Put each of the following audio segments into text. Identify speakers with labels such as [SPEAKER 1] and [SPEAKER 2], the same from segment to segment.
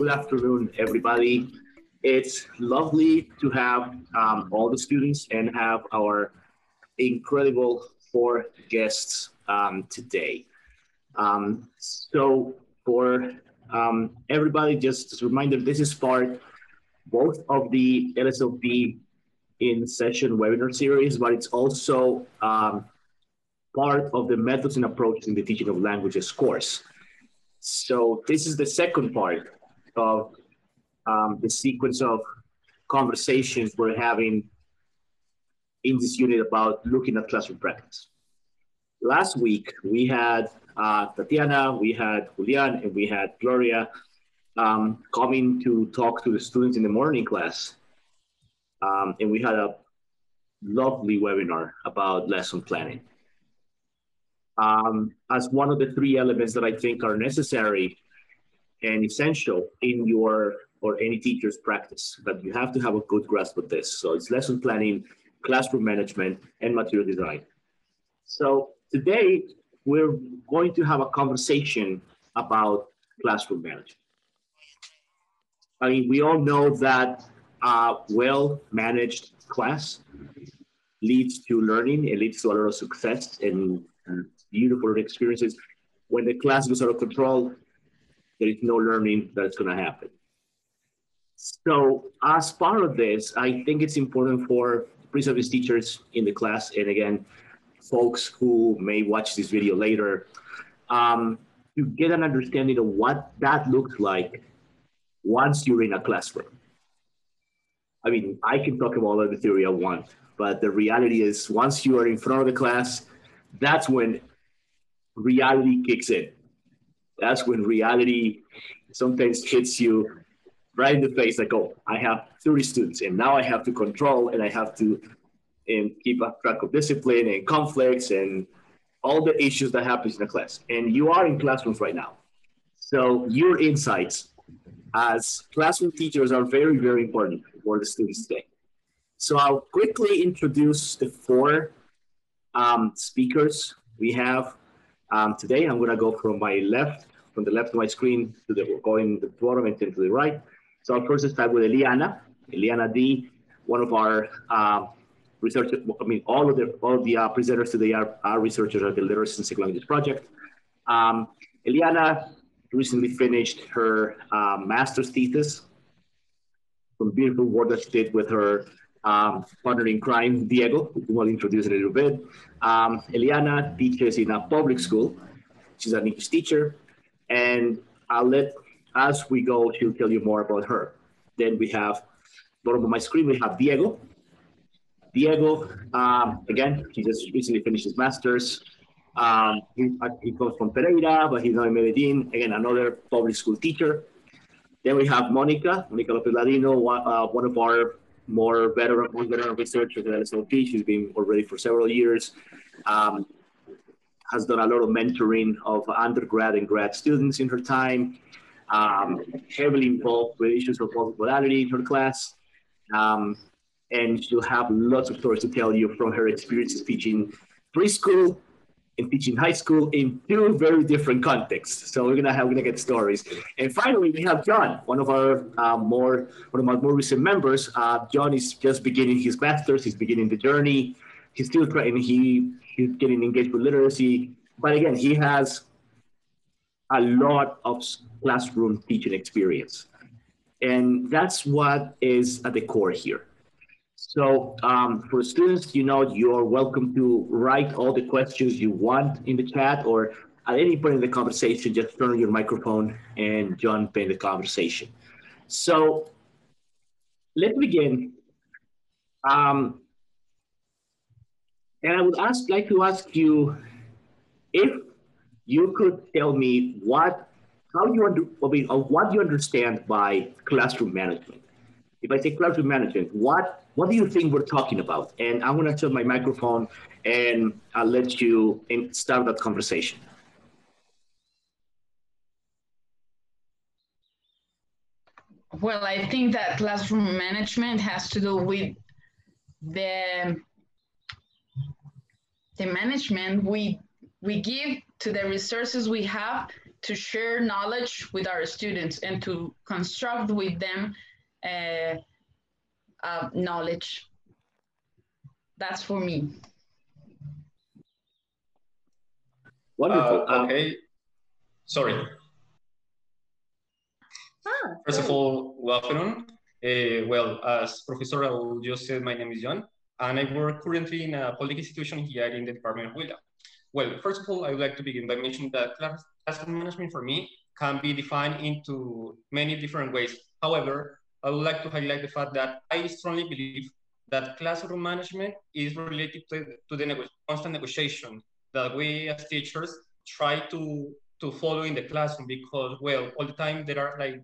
[SPEAKER 1] Good afternoon, everybody. It's lovely to have all the students and have our incredible four guests today. So for everybody, just as a reminder, this is part both of the LSLP in session webinar series, but it's also part of the methods and approaches in the teaching of languages course. So this is the second part of the sequence of conversations we're having in this unit about looking at classroom practice. Last week, we had Tatiana, we had Julian, and we had Gloria coming to talk to the students in the morning class. And we had a lovely webinar about lesson planning. As one of the three elements that I think are necessary and essential in your or any teacher's practice, but you have to have a good grasp of this. So it's lesson planning, classroom management, and material design. So today we're going to have a conversation about classroom management. I mean, we all know that a well-managed class leads to learning, it leads to a lot of success and beautiful experiences. When the class goes out of control, there is no learning that's going to happen. So as part of this, I think it's important for pre-service teachers in the class, and again, folks who may watch this video later, to get an understanding of what that looks like once you're in a classroom. I mean, I can talk about all the theory I want, but the reality is once you are in front of the class, that's when reality kicks in. That's when reality sometimes hits you right in the face, like, oh, I have 30 students and now I have to control and I have to keep a track of discipline and conflicts and all the issues that happens in a class. And you are in classrooms right now. So your insights as classroom teachers are very, very important for the students today. So I'll quickly introduce the four speakers we have today. I'm gonna go from the left of my screen to going the bottom and then to the right. So I'll first start with Eliana D, one of our researchers. I mean, all of the presenters today are researchers at the Literacies and Second Languages Project. Eliana recently finished her master's thesis, some beautiful work that she did with her partner in crime, Diego, who I'll introduce in a little bit. Eliana teaches in a public school. She's an English teacher, and as we go, she'll tell you more about her. Then we have, bottom of my screen, we have Diego. Diego, again, he just recently finished his master's. He comes from Pereira, but he's now in Medellín. Again, another public school teacher. Then we have Mónica López-Ladino, one of our more veteran researchers at LSLP. She's been already for several years. Has done a lot of mentoring of undergrad and grad students in her time. Heavily involved with issues of multimodality in her class. And she'll have lots of stories to tell you from her experiences teaching preschool and teaching high school in two very different contexts. So we're gonna get stories. And finally, we have Jhon, one of my more recent members. Jhon is just beginning his master's. He's beginning the journey. He's still trying. He's getting engaged with literacy, but again, he has a lot of classroom teaching experience, and that's what is at the core here. So for students, you're welcome to write all the questions you want in the chat, or at any point in the conversation, just turn on your microphone and jump in the conversation. So let's begin. And I would like to ask you if you could tell me what you understand by classroom management. If I say classroom management, what do you think we're talking about? And I'm going to turn my microphone and I'll let you start that conversation.
[SPEAKER 2] Well, I think that classroom management has to do with the management we give to the resources we have to share knowledge with our students and to construct with them knowledge. That's for me.
[SPEAKER 1] Wonderful.
[SPEAKER 3] Okay, sorry. First of all, good afternoon. Well, as Professor Raul just said, my name is Jhon, and I work currently in a public institution here in the Department of Huila. Well, first of all, I would like to begin by mentioning that classroom management for me can be defined into many different ways. However, I would like to highlight the fact that I strongly believe that classroom management is related to the constant negotiation that we as teachers try to follow in the classroom, because, well, all the time there are like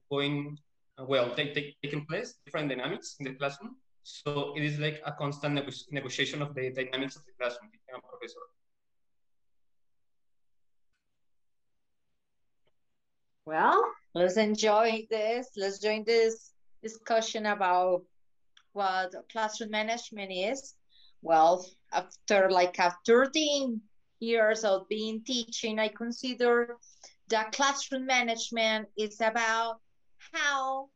[SPEAKER 3] taking place different dynamics in the classroom. So it is like a constant negotiation of the dynamics of the classroom, Professor.
[SPEAKER 4] Well, let's enjoy this. Let's join this discussion about what classroom management is. Well, after 13 years of being teaching, I consider that classroom management is about how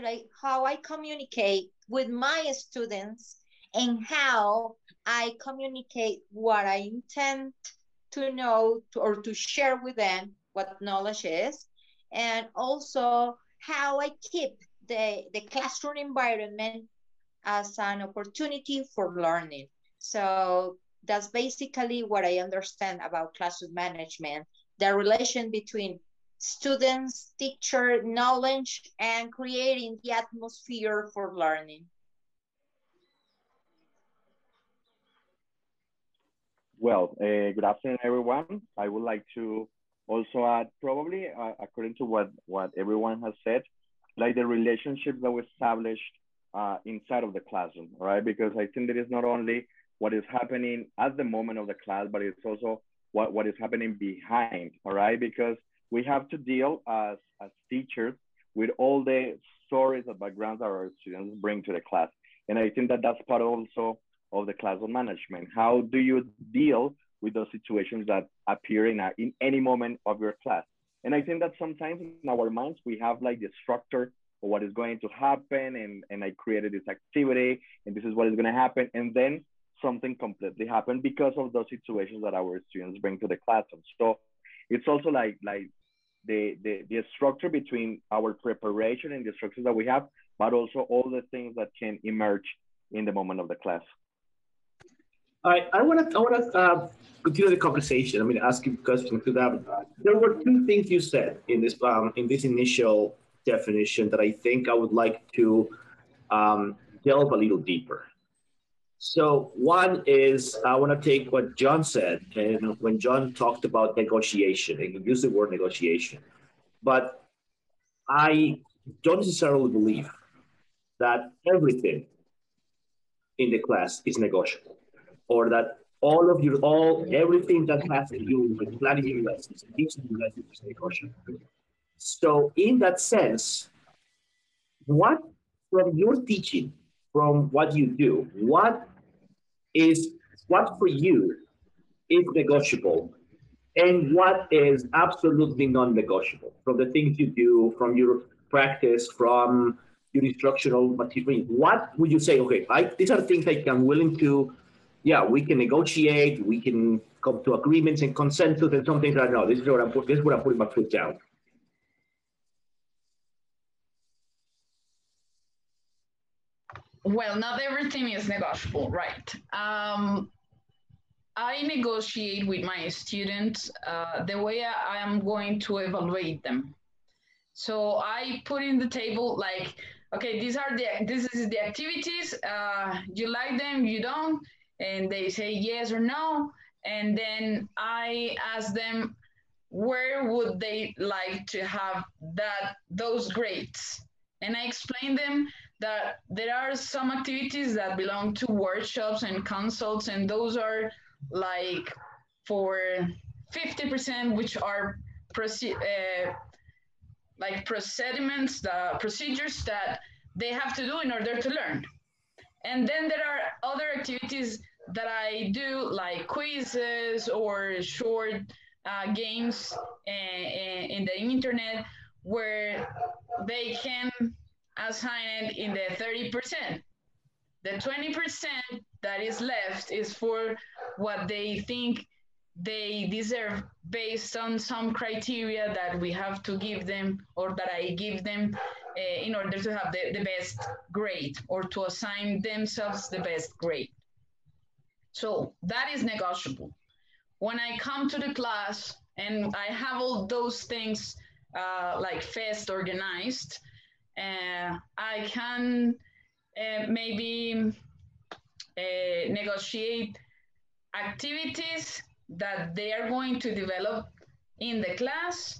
[SPEAKER 4] I communicate with my students and how I communicate what I intend to know or to share with them what knowledge is, and also how I keep the classroom environment as an opportunity for learning. So that's basically what I understand about classroom management, the relation between students, teacher, knowledge, and creating the atmosphere for learning.
[SPEAKER 5] Well, good afternoon, everyone. I would like to also add, probably according to what everyone has said, like the relationship that we established inside of the classroom, right? Because I think that is not only what is happening at the moment of the class, but it's also what is happening behind, all right? Because we have to deal as teachers with all the stories and backgrounds that our students bring to the class. And I think that that's part also of the classroom management. How do you deal with those situations that appear in any moment of your class? And I think that sometimes in our minds, we have like the structure of what is going to happen, and I created this activity, and this is what is going to happen. And then something completely happened because of those situations that our students bring to the classroom. So it's also like the structure between our preparation and the structures that we have, but also all the things that can emerge in the moment of the class.
[SPEAKER 1] I want to continue the conversation. I'm going to ask you a question to that. There were two things you said in this initial definition that I think I would like to delve a little deeper. So one is, I want to take what Jhon said, and when Jhon talked about negotiation, and he used the word negotiation, but I don't necessarily believe that everything in the class is negotiable, or that everything that has to do with planning your lessons and teaching your lessons is negotiable. So in that sense, what from your teaching, from what you do, what for you is negotiable, and what is absolutely non-negotiable from the things you do, from your practice, from your instructional material? What would you say, okay, these are things like I'm willing to, yeah, we can negotiate, we can come to agreements and consensus, and some things like, no, this is where I'm putting my foot down.
[SPEAKER 2] Well, not everything is negotiable, right? I negotiate with my students the way I am going to evaluate them. So I put in the table like, okay, this is the activities. You like them, you don't, and they say yes or no. And then I ask them, where would they like to have those grades? And I explain them that there are some activities that belong to workshops and consults, and those are like for 50%, which are like procedures that they have to do in order to learn. And then there are other activities that I do, like quizzes or short games in the internet where they can assign it in the 30%. The 20% that is left is for what they think they deserve based on some criteria that we have to give them or that I give them in order to have the best grade or to assign themselves the best grade. So that is negotiable. When I come to the class and I have all those things like fast organized, I can maybe negotiate activities that they are going to develop in the class,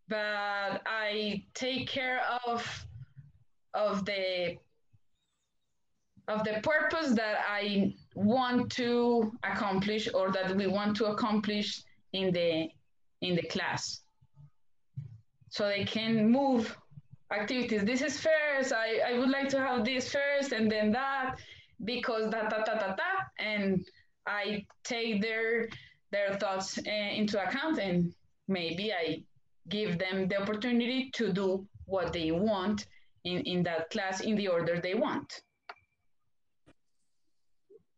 [SPEAKER 2] but I take care of the purpose that I want to accomplish or that we want to accomplish in the class. So they can move activities. This is first, I would like to have this first and then that because and I take their thoughts into account and maybe I give them the opportunity to do what they want in that class in the order they want.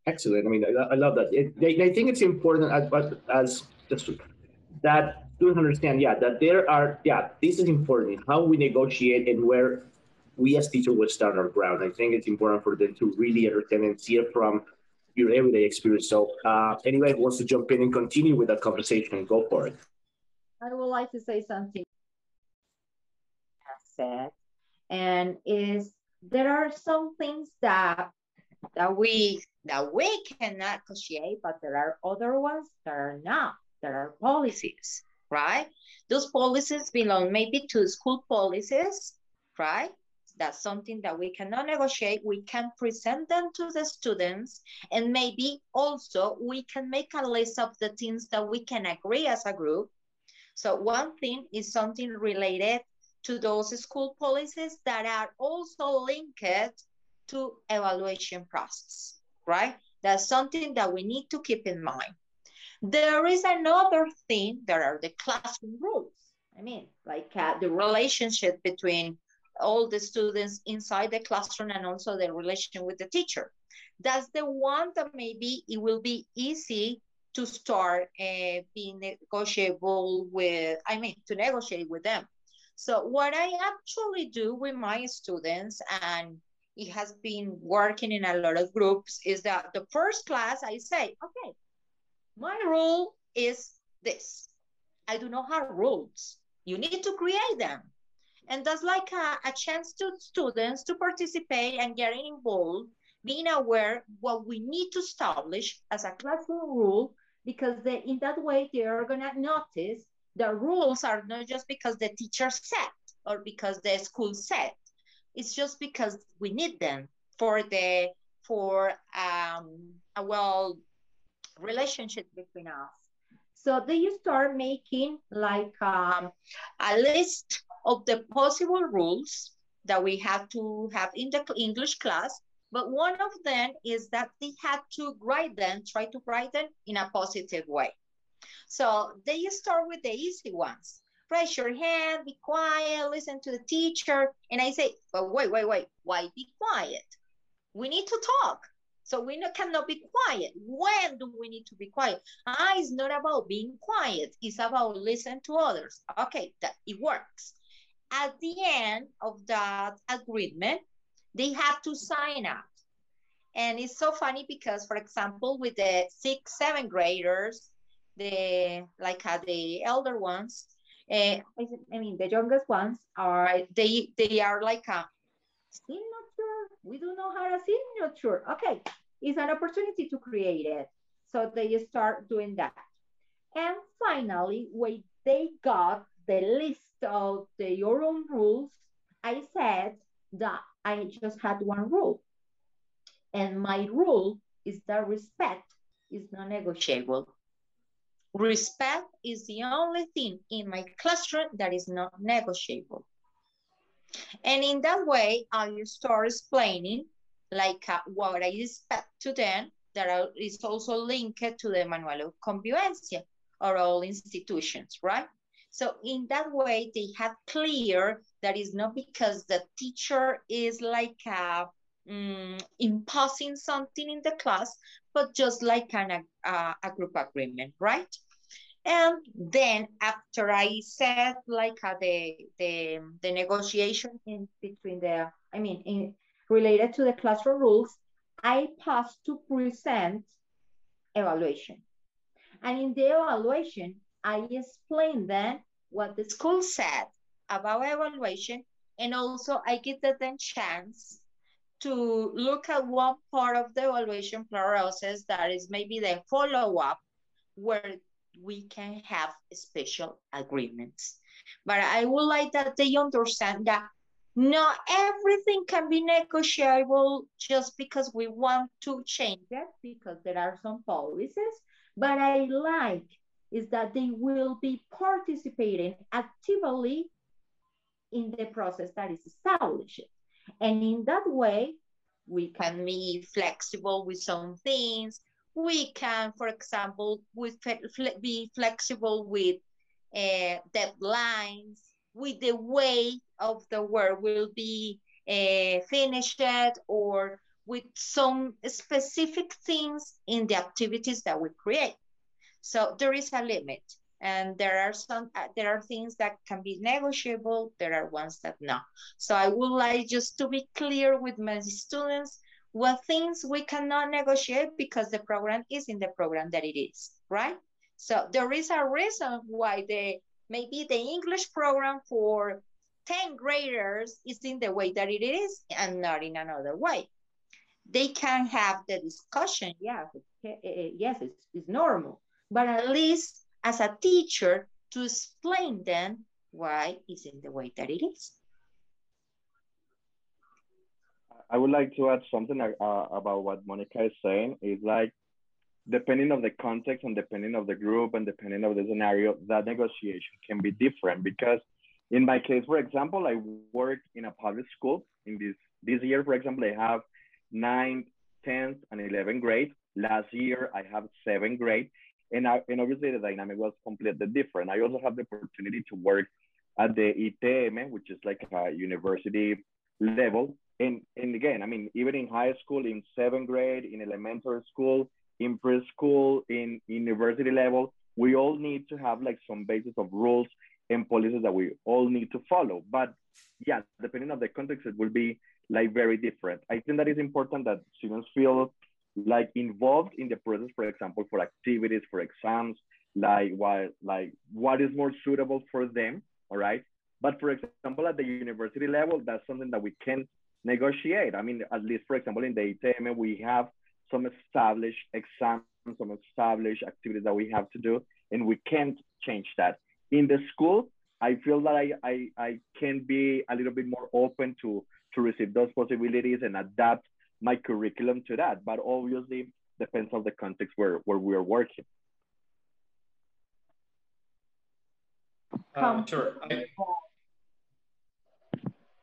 [SPEAKER 1] Excellent. I mean, I love that. I think it's important as that students understand, that there are, this is important, how we negotiate and where we as teachers will stand our ground. I think it's important for them to really understand and see it from your everyday experience. So anybody who wants to jump in and continue with that conversation, go for it.
[SPEAKER 4] I would like to say something. Said, and there are some things that we can negotiate, but there are other ones that are not. There are policies, right? Those policies belong maybe to school policies, right? That's something that we cannot negotiate. We can present them to the students, and maybe also we can make a list of the things that we can agree as a group. So one thing is something related to those school policies that are also linked to evaluation process, right? That's something that we need to keep in mind. There is another thing, there are the classroom rules. I mean, like the relationship between all the students inside the classroom and also the relation with the teacher. That's the one that maybe it will be easy to start being negotiable with, to negotiate with them. So what I actually do with my students, and it has been working in a lot of groups, is that the first class I say, okay, my rule is this. I do not have rules. You need to create them. And that's like a chance to students to participate and getting involved, being aware what we need to establish as a classroom rule, because in that way they are going to notice the rules are not just because the teacher said or because the school said. It's just because we need them for a well relationship between us. So they start making like a list of the possible rules that we have to have in the English class. But one of them is that they have to write them, try to write them in a positive way. So they start with the easy ones. Raise your hand, be quiet, listen to the teacher. And I say, but wait, why be quiet? We need to talk. So we cannot be quiet. When do we need to be quiet? It's not about being quiet. It's about listening to others. Okay, that it works. At the end of that agreement, they have to sign up. And it's so funny because, for example, with the 6th, 7th graders, the elder ones, the youngest ones they are like a signature. We do not have a signature. Okay, it's an opportunity to create it. So they start doing that. And finally, when they got the list of your own rules, I said that I just had one rule. And my rule is that respect is non-negotiable. Respect is the only thing in my classroom that is not negotiable. And in that way, I start explaining like what I expect to them that is also linked to the Manual of Convivencia. or all institutions, right? So in that way, they have clear that it's not because the teacher is like imposing something in the class, but just like a group agreement, right? And then after I said like the negotiation in between the, related to the classroom rules, I passed to present evaluation. And in the evaluation, I explained then what the school said about evaluation, and also I give them the chance to look at one part of the evaluation process that is maybe the follow-up, where we can have special agreements. But I would like that they understand that not everything can be negotiable just because we want to change it, because there are some policies. But I like is that they will be participating actively in the process that is established. And in that way, we can be flexible with some things. We can, for example, be flexible with deadlines, with the way of the work will be finished, or with some specific things in the activities that we create. So there is a limit, and there are things that can be negotiable. There are ones that not. So I would like just to be clear with my students what things we cannot negotiate because the program is in the program that it is, right? So there is a reason why maybe the English program for 10 graders is in the way that it is and not in another way. They can have the discussion, yeah, yes, it's normal. But at least as a teacher to explain them why it's in the way that it is.
[SPEAKER 5] I would like to add something about what Monica is saying. Is like, depending on the context and depending on the group and depending on the scenario, that negotiation can be different. Because in my case, for example, I work in a public school. In this year, for example, I have 9th, 10th, and 11th grade. Last year, I have 7th grade. And obviously the dynamic was completely different. I also have the opportunity to work at the ITM, which is like a university level. And again, I mean, even in high school, in 7th grade, in elementary school, in preschool, in university level, we all need to have like some basis of rules and policies that we all need to follow. But yeah, depending on the context, it will be like very different. I think that it's important that students feel like involved in the process, for example, for activities, for exams, like what is more suitable for them, all right? But for example, at the university level, that's something that we can negotiate. I mean, at least, for example, in the ITM, we have some established exams, some established activities that we have to do, and we can't change that. In the school, I feel that I can be a little bit more open to receive those possibilities and adapt my curriculum to that, but obviously depends on the context where we are working.
[SPEAKER 3] Sure.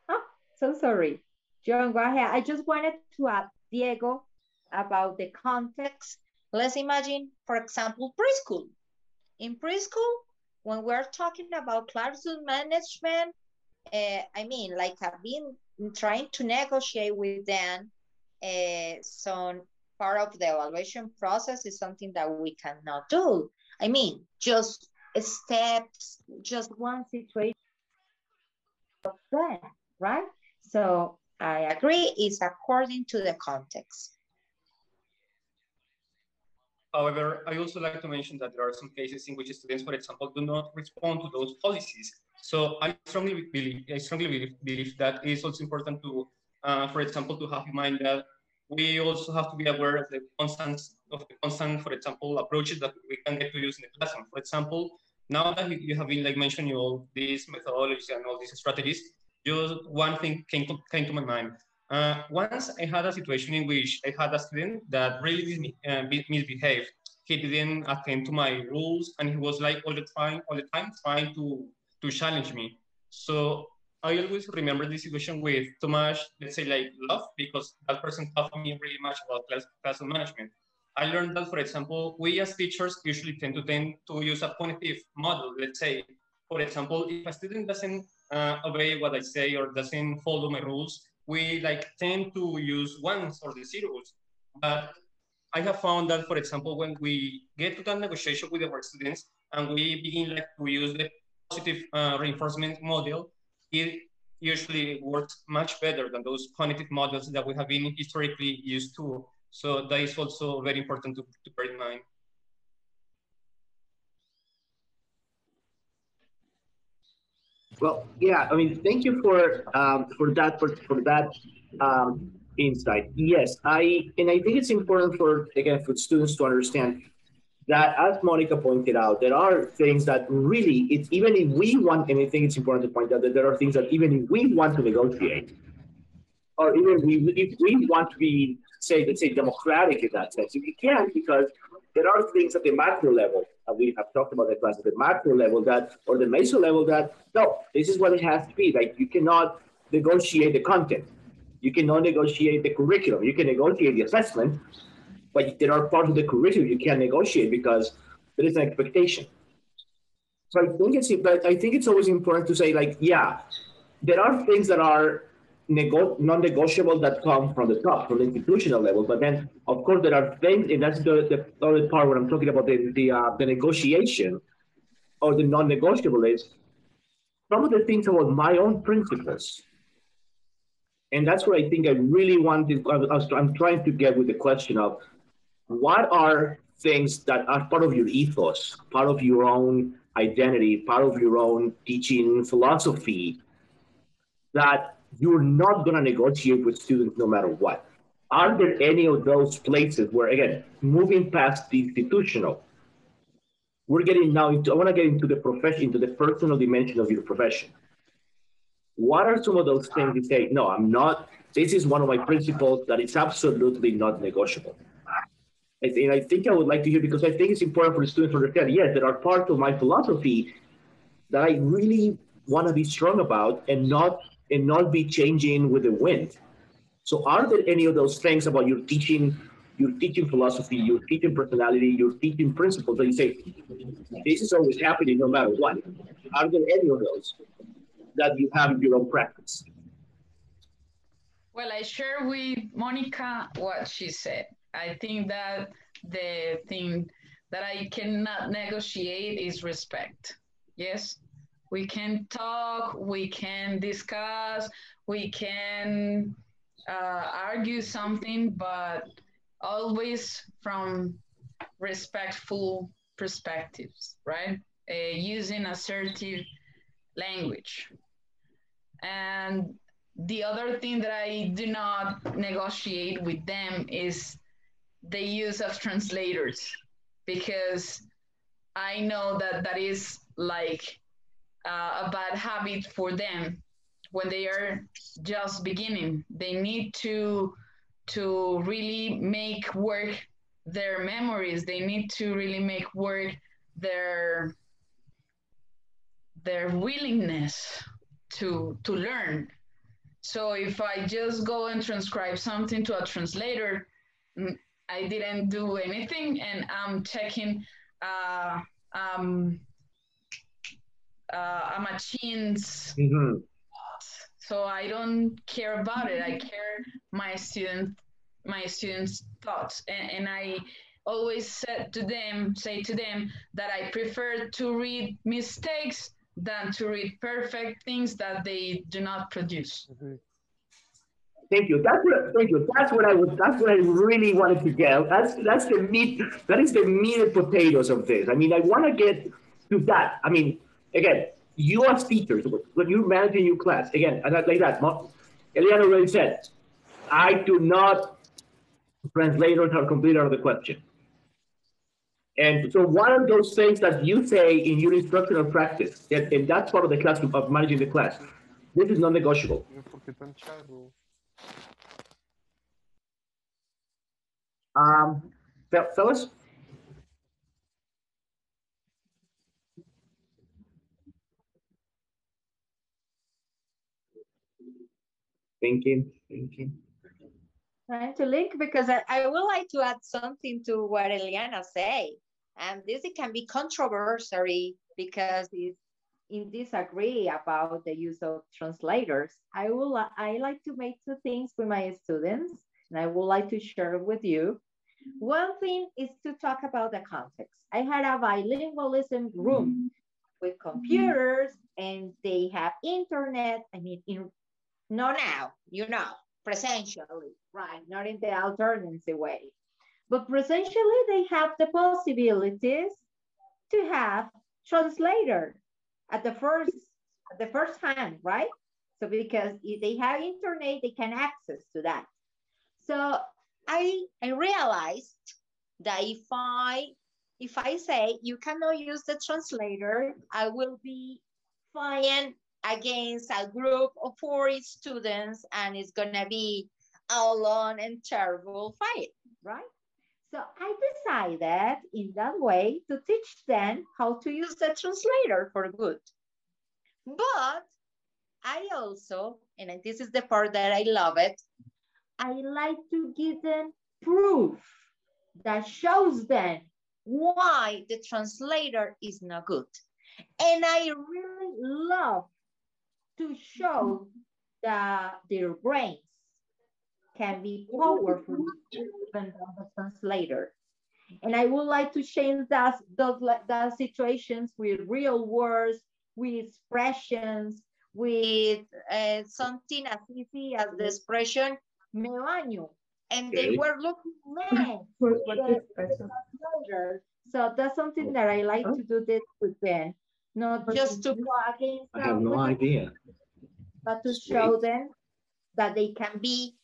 [SPEAKER 4] Oh, so sorry. Jhon, go ahead. I just wanted to ask Diego about the context. Let's imagine, for example, preschool. In preschool, when we're talking about classroom management, I mean, like I've been trying to negotiate with them. So part of the evaluation process is something that we cannot do. I mean, just steps, just one situation, right? So I agree, it's according to the context.
[SPEAKER 3] However, I also like to mention that there are some cases in which students, for example, do not respond to those policies. So I strongly believe that it is also important to, for example, to have in mind that we also have to be aware of the constant, for example, approaches that we can get to use in the classroom. For example, now that you have been like mentioning all these methodologies and all these strategies, just one thing came to my mind. Once I had a situation in which I had a student that really misbehaved. He didn't attend to my rules, and he was like all the time trying to challenge me. So I always remember this situation with too much, let's say, like love, because that person taught me really much about classroom management. I learned that, for example, we as teachers usually tend to use a punitive model. Let's say, for example, if a student doesn't obey what I say or doesn't follow my rules, we like tend to use ones or the zeros. But I have found that, for example, when we get to that negotiation with our students and we begin like to use the positive reinforcement model, it usually works much better than those cognitive models that we have been historically used to. So that is also very important to bear in mind.
[SPEAKER 1] Well, yeah, I mean, thank you for that insight. Yes, I think it's important for students to understand that, as Monica pointed out, there are things that really, it's even if we want, and I think it's important to point out that there are things that even if we want to negotiate, or even if we want to be, let's say, democratic in that sense, we can't, because there are things at the macro level, and we have talked about that class, at the macro level that, or the meso level that, no, this is what it has to be. Like, you cannot negotiate the content. You cannot negotiate the curriculum. You can negotiate the assessment, but there are parts of the curriculum you can't negotiate because there is an expectation. So I think it's always important to say, like, yeah, there are things that are non-negotiable that come from the top, from the institutional level. But then, of course, there are things, and that's the other part where I'm talking about the negotiation or the non-negotiable is some of the things about my own principles. And that's where I think I really I'm trying to get with the question of what are things that are part of your ethos, part of your own identity, part of your own teaching philosophy that you're not going to negotiate with students no matter what? Are there any of those places where, again, moving past the institutional, we're getting now into, I want to get into the profession, into the personal dimension of your profession. What are some of those things you say, no, I'm not, this is one of my principles that is absolutely not negotiable? And I think I would like to hear, because I think it's important for the students to understand, yes, there are parts of my philosophy that I really want to be strong about and not be changing with the wind. So are there any of those things about your teaching philosophy, your teaching personality, your teaching principles that you say, this is always happening no matter what? Are there any of those that you have in your own practice?
[SPEAKER 2] Well, I share with Monica what she said. I think that the thing that I cannot negotiate is respect. Yes, we can talk, we can discuss, we can argue something, but always from respectful perspectives, right? Using assertive language. And the other thing that I do not negotiate with them is the use of translators, because I know that that is like a bad habit for them when they are just beginning. They need to really make work their memories. They need to really make work their willingness to learn. So if I just go and transcribe something to a translator, I didn't do anything, and I'm checking uh, um, a machine's so I don't care about it. I care my students' thoughts, and I always say to them that I prefer to read mistakes than to read perfect things that they do not produce.
[SPEAKER 1] Thank you. Thank you. That's what I was. That's what I really wanted to get. That's the meat. That is the meat and potatoes of this. I mean, I want to get to that. I mean, again, you as teachers, when you're managing your class, again, and like that, Eliana already said, I do not translators are completely out of the question. And so one of those things that you say in your instructional practice, and that's part of the class of managing the class, this is non-negotiable. Fellas? Thinking.
[SPEAKER 4] trying to link because I would like to add something to what Eliana say. And this it can be controversial because it's in disagree about the use of translators. I like to make two things with my students, and I would like to share it with you. One thing is to talk about the context. I had a bilingualism room with computers, and they have internet. I mean, not now, presentially, right? Not in the alternative way. But presentially, they have the possibilities to have translator at the first hand, right? So because if they have internet, they can access to that. So I realized that if I say you cannot use the translator, I will be fined against a group of 40 students, and it's gonna be a long and terrible fight, right? So I decided in that way to teach them how to use the translator for good. But I also, and this is the part that I love it, I like to give them proof that shows them why the translator is not good. And I really love to show that their brains can be powerful even than the translator. And I would like to change those situations with real words, with expressions, with something as easy as the expression me baño. And they were looking mad. So that's something that I like to do this with them, not just to go against them.
[SPEAKER 1] I have no idea.
[SPEAKER 4] But to show them that they can be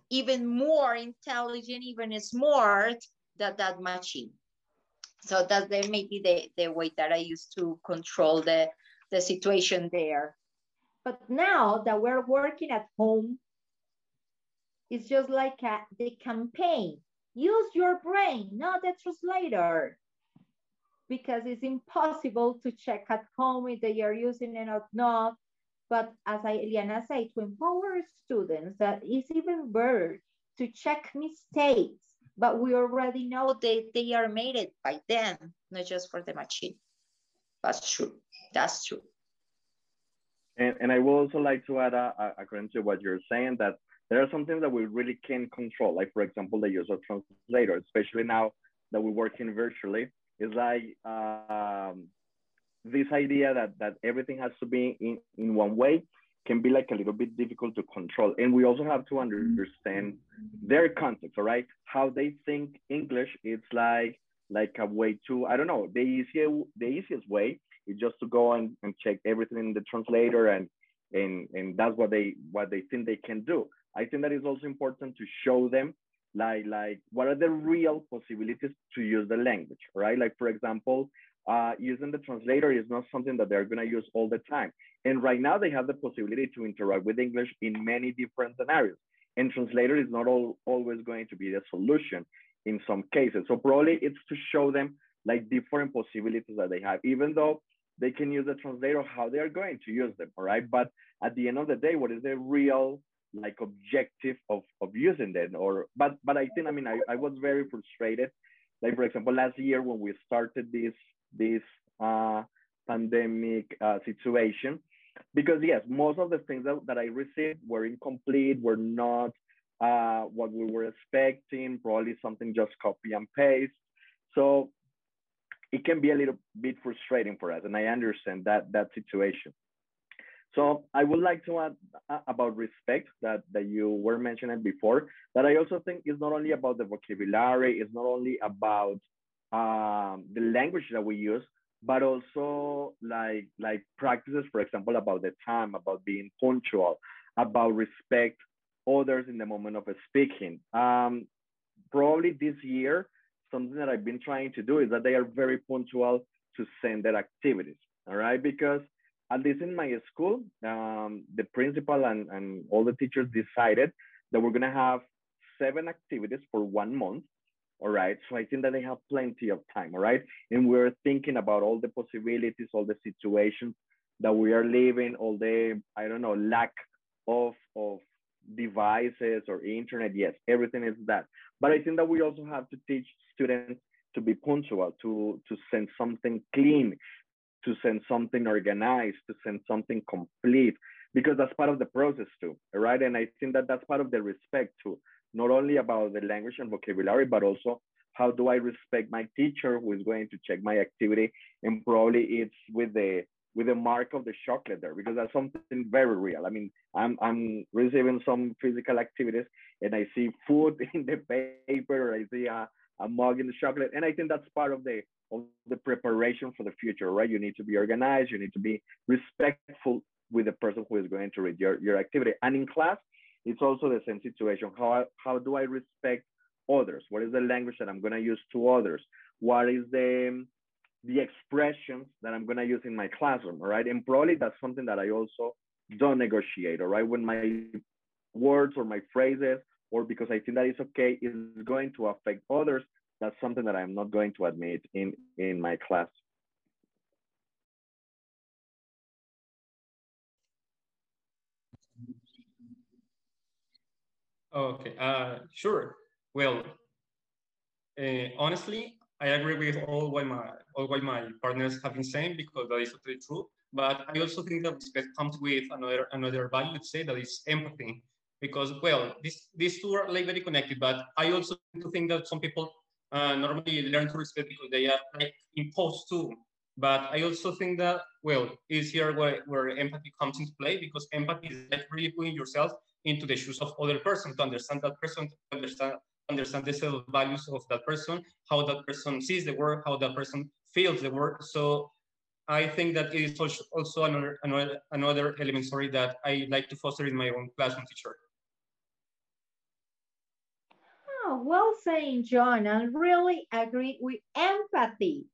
[SPEAKER 4] even more intelligent, even smart than that machine. So that's maybe the way that I used to control the situation there. But now that we're working at home, it's just like the campaign. Use your brain, not the translator. Because it's impossible to check at home if they are using it or not. But as Eliana said, to empower students, that is even better to check mistakes. But we already know that they are made it by them, not just for the machine. That's true. That's true.
[SPEAKER 5] And I would also like to add, according to what you're saying, that there are some things that we really can control. Like, for example, the use of translators, especially now that we're working virtually. It's like this idea that everything has to be in one way can be like a little bit difficult to control. And we also have to understand their context, all right? How they think English, it's like a way to, I don't know, the easiest way is just to go and check everything in the translator, and that's what they think they can do. I think that is also important to show them like what are the real possibilities to use the language, right? Like, for example, using the translator is not something that they're going to use all the time. And right now they have the possibility to interact with English in many different scenarios. And translator is not always going to be the solution in some cases. So probably it's to show them like different possibilities that they have, even though they can use the translator, how they are going to use them, all right? But at the end of the day, what is the real like objective of using them? But I think, I mean, I was very frustrated. Like, for example, last year when we started this pandemic situation, because yes, most of the things that I received were incomplete, were not what we were expecting, probably something just copy and paste. So it can be a little bit frustrating for us, and I understand that situation. So I would like to add about respect that you were mentioning before, that I also think is not only about the vocabulary, it's not only about the language that we use, but also like practices, for example, about the time, about being punctual, about respect others in the moment of speaking. Probably this year, something that I've been trying to do is that they are very punctual to send their activities, all right? Because at least in my school, the principal and all the teachers decided that we're gonna have 7 activities for 1 month, all right? So I think that they have plenty of time, all right? And we're thinking about all the possibilities, all the situations that we are living, all the, I don't know, lack of devices or internet. Yes, everything is that. But I think that we also have to teach students to be punctual, to send something clean, to send something organized, to send something complete, because that's part of the process too, right? And I think that that's part of the respect too, not only about the language and vocabulary, but also how do I respect my teacher who is going to check my activity, and probably it's with the mark of the chocolate there, because that's something very real. I mean, I'm receiving some physical activities and I see food in the paper, or I see a mug in the chocolate, and I think that's part of the preparation for the future, right? You need to be organized, you need to be respectful with the person who is going to read your activity. And in class, it's also the same situation. How do I respect others? What is the language that I'm going to use to others? What is the expressions that I'm going to use in my classroom, all right? And probably that's something that I also don't negotiate, all right? When my words or my phrases, or because I think that it's okay, is going to affect others, that's something that I'm not going to admit in my class.
[SPEAKER 3] Okay, sure. Well, honestly, I agree with all what my partners have been saying, because that is totally true. But I also think that respect comes with another value, let's say, that is empathy. Because, well, these two are like very connected, but I also think that some people normally learn to respect because they are like imposed to. But I also think that, well, is here where empathy comes into play, because empathy is like really putting yourself into the shoes of other person, to understand that person, to understand the set of values of that person, how that person sees the world, how that person feels the world. So I think that it is also another element, sorry, that I like to foster in my own classroom teacher.
[SPEAKER 4] Oh, well said, Jhon. I really agree with empathy.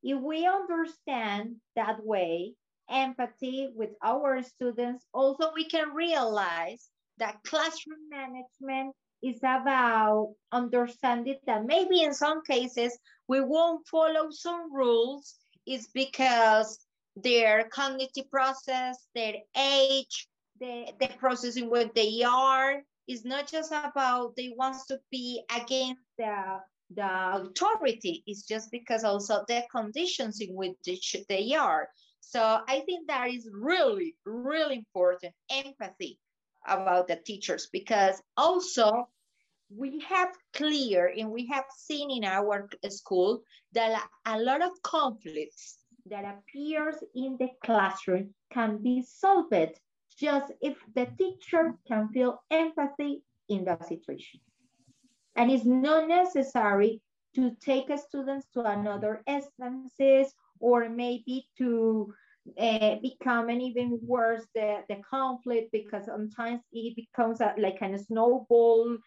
[SPEAKER 4] If we understand that way, empathy with our students, also we can realize that classroom management is about understanding that maybe in some cases we won't follow some rules. It's because their cognitive process, their age, the process in which they are, is not just about they want to be against the authority. Is just because also the conditions in which they are. So I think that is really, really important, empathy about the teachers, because also we have clear and we have seen in our school that a lot of conflicts that appears in the classroom can be solved just if the teacher can feel empathy in the situation. And it's not necessary to take students to another instances, or maybe to become an even worse the conflict, because sometimes it becomes like a snowball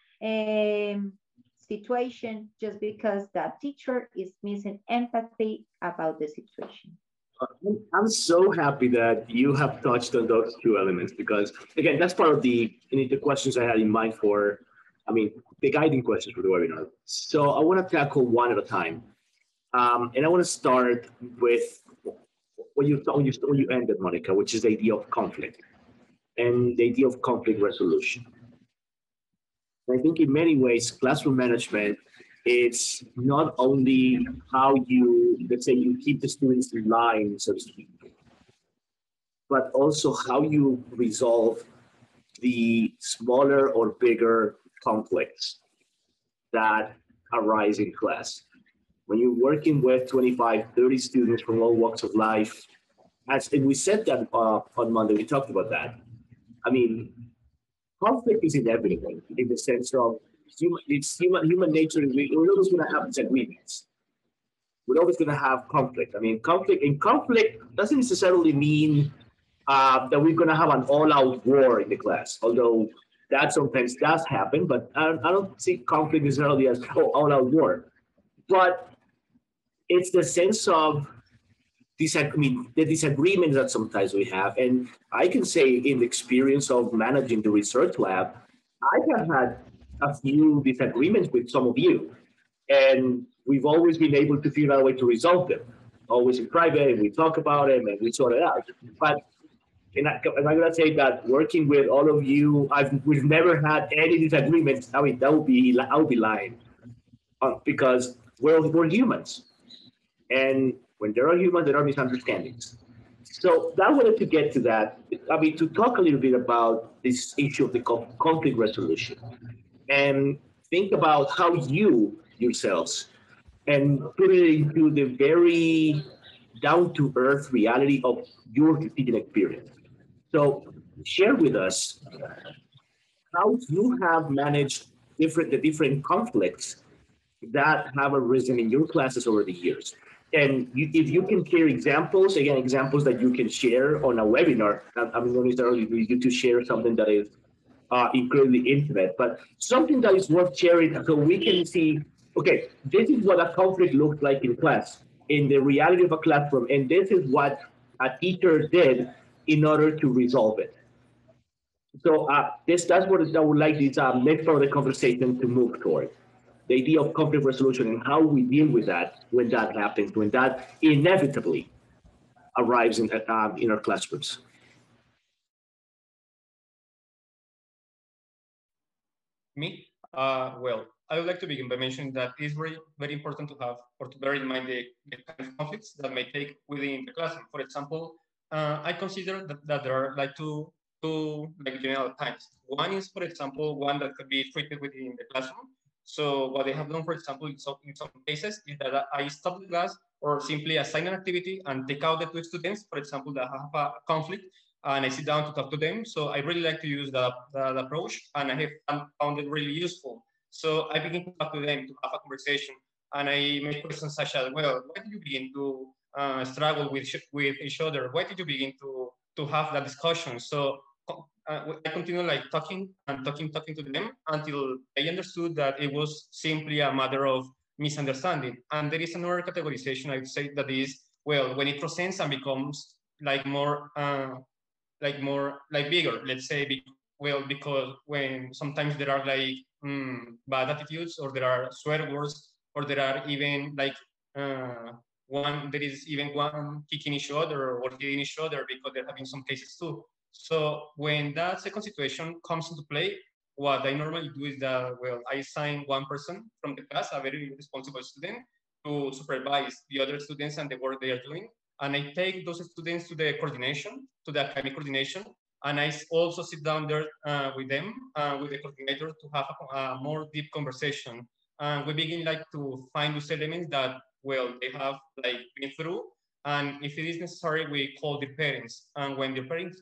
[SPEAKER 4] situation, just because that teacher is missing empathy about the situation.
[SPEAKER 1] I'm so happy that you have touched on those two elements, because again, that's part of the questions I had in mind for, the guiding questions for the webinar. So I want to tackle one at a time. And I want to start with when you ended, Monica, which is the idea of conflict and the idea of conflict resolution. I think in many ways, classroom management, it's not only how you, let's say, you keep the students in line, so to speak, but also how you resolve the smaller or bigger conflicts that arise in class. When you're working with 25, 30 students from all walks of life, and we said that on Monday, we talked about that. Conflict is inevitable in the sense of human nature. We're always going to have disagreements. We're always going to have conflict. Conflict doesn't necessarily mean that we're going to have an all-out war in the class, although that sometimes does happen, but I don't see conflict necessarily as all-out war. But it's the sense of the disagreements that sometimes we have. And I can say, in the experience of managing the research lab, I have had a few disagreements with some of you, and we've always been able to figure out a way to resolve them, always in private, and we talk about them and we sort it out. But and I'm gonna say that working with all of you, we've never had any disagreements. I mean, I would be lying, because we're humans, and when there are humans, there are misunderstandings. So I wanted to get to that. I mean, to talk a little bit about this issue of the conflict resolution, and think about how you yourselves, and put it into the very down to earth reality of your teaching experience. So share with us how you have managed the different conflicts that have arisen in your classes over the years. And if you can share examples, again, examples that you can share on a webinar. I'm not necessarily for you to share something that is incredibly intimate, but something that is worth sharing so we can see, okay, this is what a conflict looks like in class, in the reality of a classroom, and this is what a teacher did in order to resolve it. So that's what I would like this next part of the conversation to move toward. The idea of conflict resolution and how we deal with that when that happens, when that inevitably arrives in our classrooms.
[SPEAKER 3] Me? Well, I would like to begin by mentioning that it's very, very important to have or to bear in mind the kind of conflicts that may take within the classroom. For example, I consider that there are like two like general types. One is, for example, one that could be treated within the classroom. So what I have done, for example, in some cases, is that I stop the class or simply assign an activity and take out the two students, for example, that have a conflict, and I sit down to talk to them. So I really like to use that approach, and I have found it really useful. So I begin to talk to them, to have a conversation, and I make questions such as, well, why did you begin to struggle with each other? Why did you begin to have that discussion? So I continue like talking to them until I understood that it was simply a matter of misunderstanding. And there is another categorization I would say that is, well, when it transcends and becomes like more bigger, let's say, because when sometimes there are like bad attitudes, or there are swear words, or there are even like there is even one kicking each other or hitting each other, because there have been some cases too. So when that second situation comes into play, what I normally do is that, well, I assign one person from the class, a very responsible student, to supervise the other students and the work they are doing. And I take those students to the coordination, to the academic coordination, and I also sit down there with them, with the coordinator, to have a more deep conversation. And we begin like to find those elements that, well, they have like been through, and if it is necessary, we call the parents. And when the parents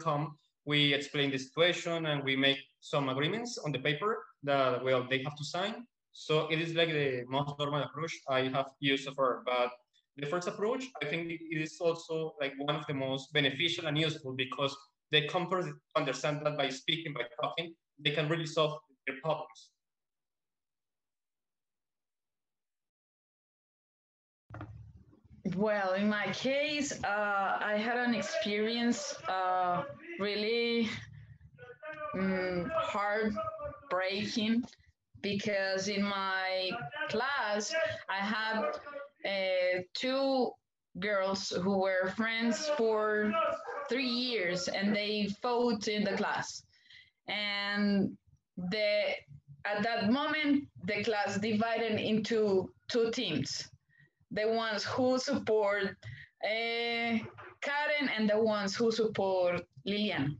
[SPEAKER 3] come, we explain the situation and we make some agreements on the paper that, well, they have to sign. So it is like the most normal approach I have used so far. But the first approach, I think it is also like one of the most beneficial and useful, because they come to understand that by speaking, by talking, they can really solve their problems.
[SPEAKER 2] Well, in my case, I had an experience really heartbreaking, because in my class, I had two girls who were friends for 3 years, and they fought in the class. And at that moment, the class divided into two teams: the ones who support Karen and the ones who support Lilian.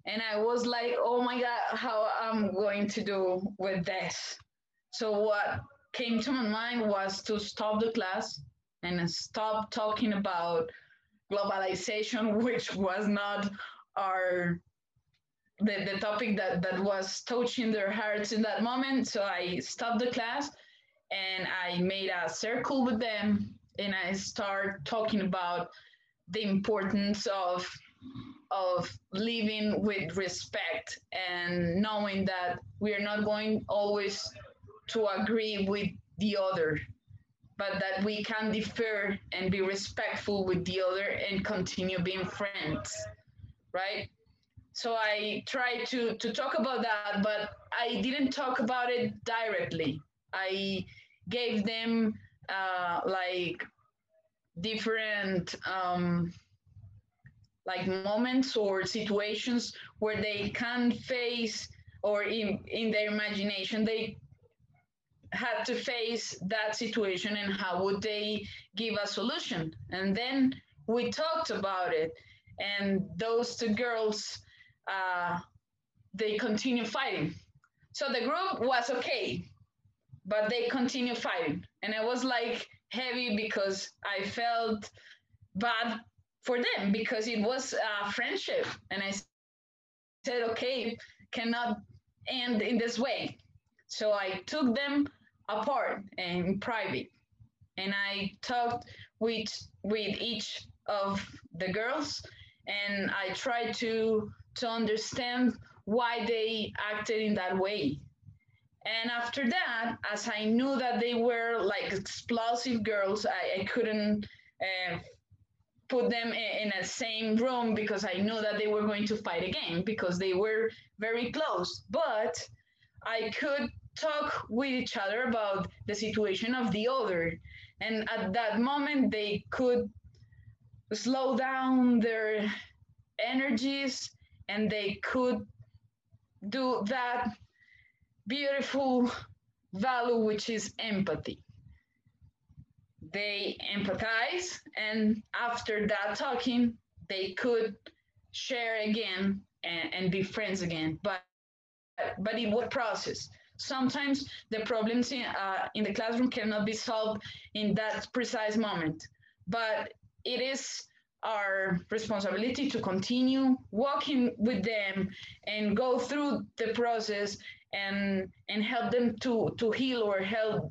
[SPEAKER 2] And I was like, oh my God, how I'm going to do with this? So what came to my mind was to stop the class and stop talking about globalization, which was not the topic that was touching their hearts in that moment. So I stopped the class and I made a circle with them, and I start talking about the importance of living with respect, and knowing that we are not going always to agree with the other, but that we can differ and be respectful with the other and continue being friends, right? So I tried to talk about that, but I didn't talk about it directly. I gave them like different like moments or situations where they can face, or in their imagination, they had to face that situation and how would they give a solution. And then we talked about it, and those two girls, they continue fighting. So the group was okay, but they continue fighting. And I was like heavy because I felt bad for them because it was a friendship. And I said, okay, cannot end in this way. So I took them apart in private, and I talked with each of the girls, and I tried to understand why they acted in that way. And after that, as I knew that they were like explosive girls, I couldn't put them in a same room because I knew that they were going to fight again because they were very close. But I could talk with each other about the situation of the other. And at that moment, they could slow down their energies, and they could do that beautiful value, which is empathy. They empathize, and after that talking, they could share again and be friends again. But it was a process. Sometimes the problems in the classroom cannot be solved in that precise moment, but it is our responsibility to continue walking with them and go through the process and help them to heal, or help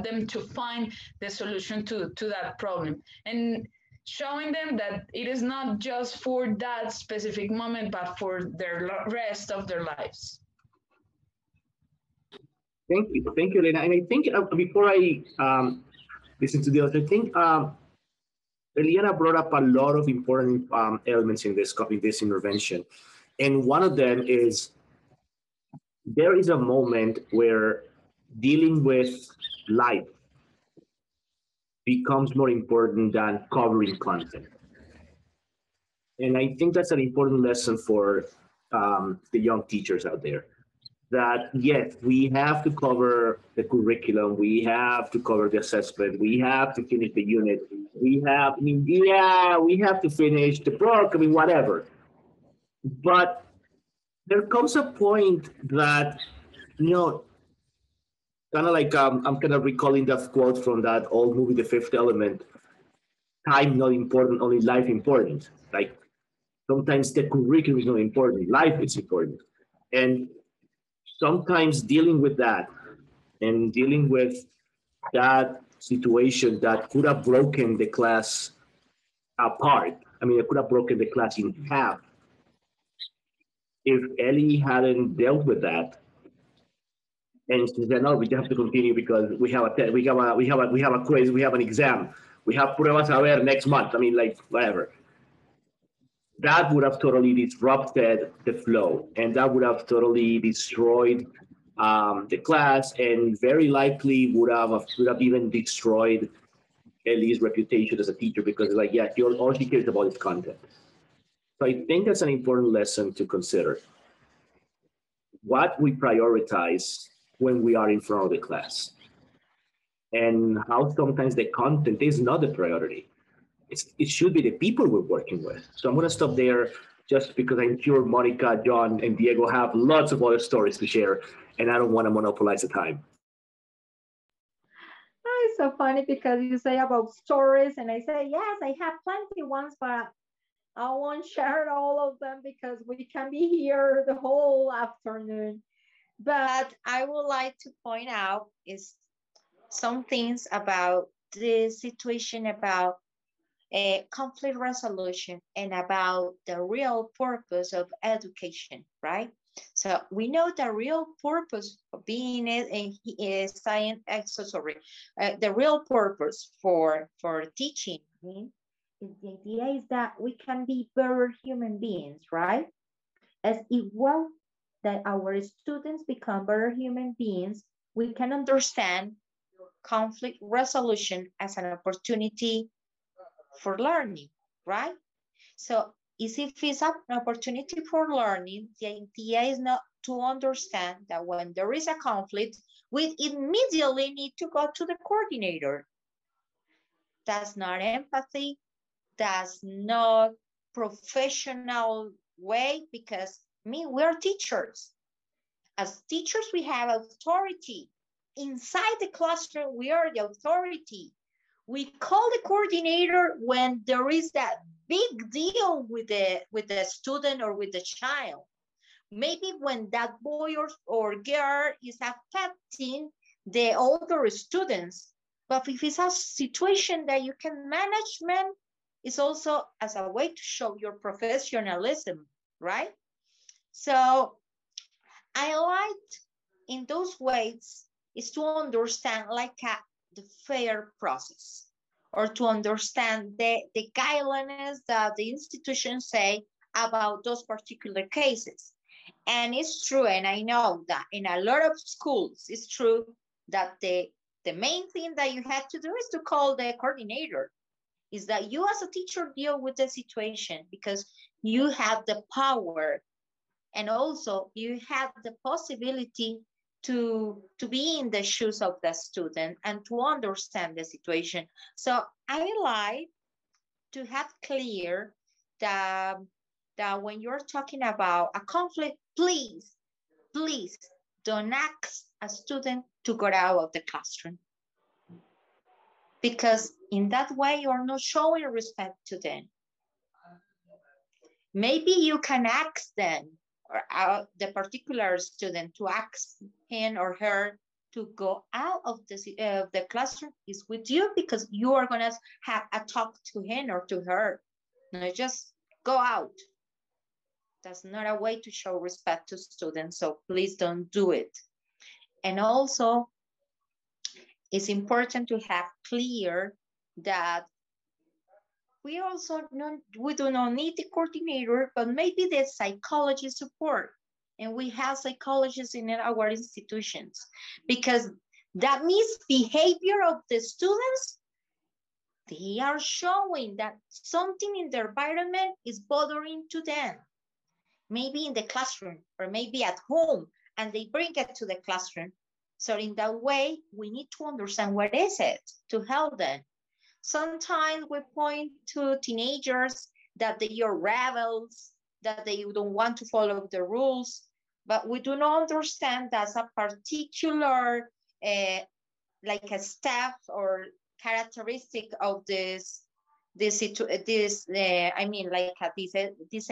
[SPEAKER 2] them to find the solution to that problem, and showing them that it is not just for that specific moment but for the rest of their lives.
[SPEAKER 1] Thank you, Elena. And I think before I listen to the other, I think Eliana brought up a lot of important elements in this intervention, and one of them is there is a moment where dealing with life becomes more important than covering content. And I think that's an important lesson for the young teachers out there. That yes, we have to cover the curriculum, we have to cover the assessment, we have to finish the unit, we have to finish the book, whatever. But there comes a point that, kind of like I'm kind of recalling that quote from that old movie, The Fifth Element. Time not important, only life important. Like sometimes the curriculum is not important, life is important. And sometimes dealing with that and dealing with that situation that could have broken the class apart. It could have broken the class in half if Ellie hadn't dealt with that. And she said, "No, we have to continue because we have a quiz, we have an exam, we have pruebas a ver next month." Whatever. That would have totally disrupted the flow, and that would have totally destroyed the class, and very likely would have even destroyed Ellie's reputation as a teacher, because all she cares about is content. So I think that's an important lesson to consider. What we prioritize when we are in front of the class, and how sometimes the content is not the priority. It should be the people we're working with. So I'm going to stop there, just because I'm sure Monica, Jhon, and Diego have lots of other stories to share, and I don't want to monopolize the time.
[SPEAKER 4] Oh, it's so funny because you say about stories, and I say, yes, I have plenty ones, but I won't share all of them because we can be here the whole afternoon. But I would like to point out is some things about the situation about conflict resolution and about the real purpose of education, right? So we know the real purpose of being a science, the real purpose for teaching is the idea is that we can be better human beings, right? As equal that our students become better human beings, we can understand conflict resolution as an opportunity for learning, right? So is if it's an opportunity for learning, the idea is not to understand that when there is a conflict, we immediately need to go to the coordinator. That's not empathy. That's not professional way, because we're teachers. As teachers, we have authority. Inside the classroom, we are the authority. We call the coordinator when there is that big deal with the student or with the child. Maybe when that boy or girl is affecting the older students. But if it's a situation that you can manage, it's also as a way to show your professionalism, right? So I liked in those ways is to understand the fair process, or to understand the guidelines that the institutions say about those particular cases. And it's true, and I know that in a lot of schools, it's true that the main thing that you have to do is to call the coordinator. Is that you as a teacher deal with the situation because you have the power, and also you have the possibility to be in the shoes of the student and to understand the situation. So I like to have clear that when you're talking about a conflict, please don't ask a student to go out of the classroom, because in that way you're not showing respect to them. Maybe you can ask them, or the particular student, to ask him or her to go out of the classroom is with you, because you are going to have a talk to him or to her. No, just go out. That's not a way to show respect to students, so please don't do it. And also, it's important to have clear that we do not need the coordinator, but maybe the psychology support. And we have psychologists in our institutions, because that misbehavior of the students, they are showing that something in the environment is bothering to them. Maybe in the classroom or maybe at home, and they bring it to the classroom. So in that way, we need to understand what is it to help them. Sometimes we point to teenagers that they are rebels, that they don't want to follow the rules, but we do not understand that's a particular, like a staff or characteristic of this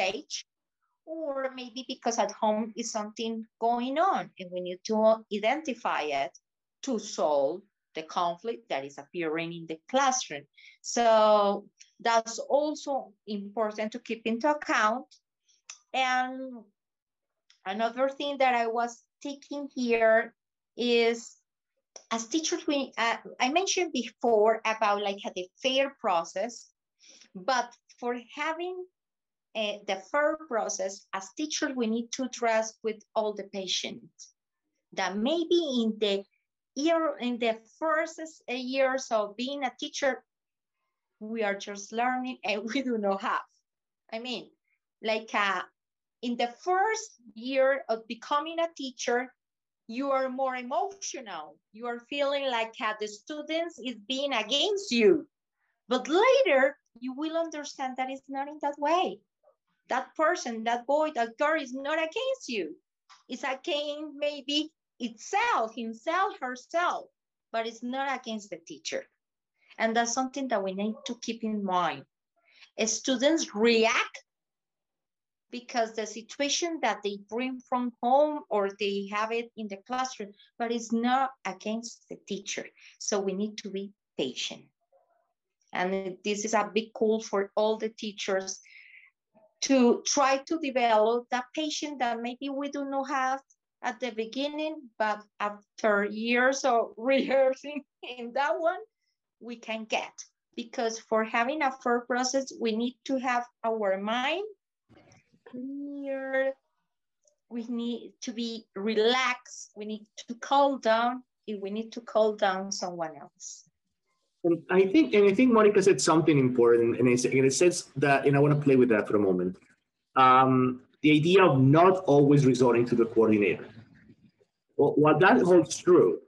[SPEAKER 4] age, or maybe because at home is something going on and we need to identify it to solve the conflict that is appearing in the classroom. So that's also important to keep into account. And another thing that I was taking here is, as teachers, I mentioned before about the fair process, but for having the fair process, as teachers, we need to trust with all the patients that maybe in the first years of being a teacher, we are just learning and we do not have. In the first year of becoming a teacher, you are more emotional. You are feeling like the students is being against you. But later, you will understand that it's not in that way. That person, that boy, that girl is not against you. It's against maybe itself, himself, herself, but it's not against the teacher. And that's something that we need to keep in mind. Students react because the situation that they bring from home or they have it in the classroom, but it's not against the teacher. So we need to be patient. And this is a big call for all the teachers to try to develop that patience that maybe we do not have at the beginning, but after years of rehearsing in that one, we can get. Because for having a fair process, we need to have our mind clear. We need to be relaxed. We need to calm down, and we need to calm down someone else.
[SPEAKER 1] And I think Monica said something important, and it says that, and I want to play with that for a moment. The idea of not always resorting to the coordinator. Well, while that holds true,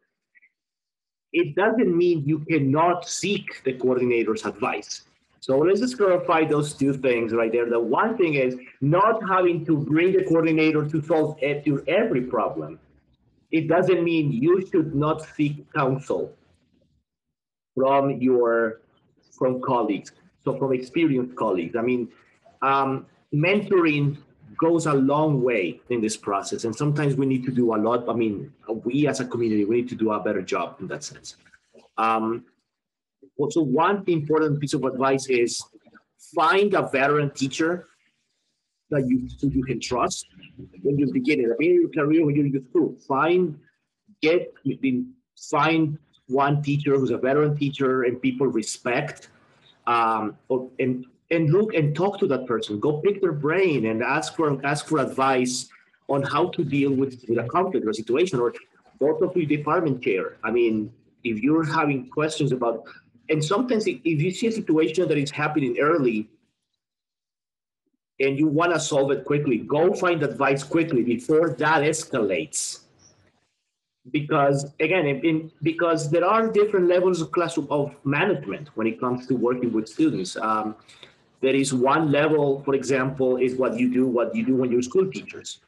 [SPEAKER 1] it doesn't mean you cannot seek the coordinator's advice. So let's just clarify those two things right there. The one thing is not having to bring the coordinator to solve every problem. It doesn't mean you should not seek counsel from colleagues, so from experienced colleagues. I mean, mentoring goes a long way in this process, and sometimes we need to do a lot. I mean, we as a community, we need to do a better job in that sense. Also, one important piece of advice is find a veteran teacher that you can trust when you're beginning your career, when you're in school. Find one teacher who's a veteran teacher and people respect, and look and talk to that person. Go pick their brain and ask for advice on how to deal with a conflict or a situation, or go talk to your department chair. I mean, if you're having questions about, and sometimes if you see a situation that is happening early and you want to solve it quickly, go find advice quickly before that escalates. Because again, because there are different levels of management when it comes to working with students. There is one level, for example, is what you do when you're school teachers.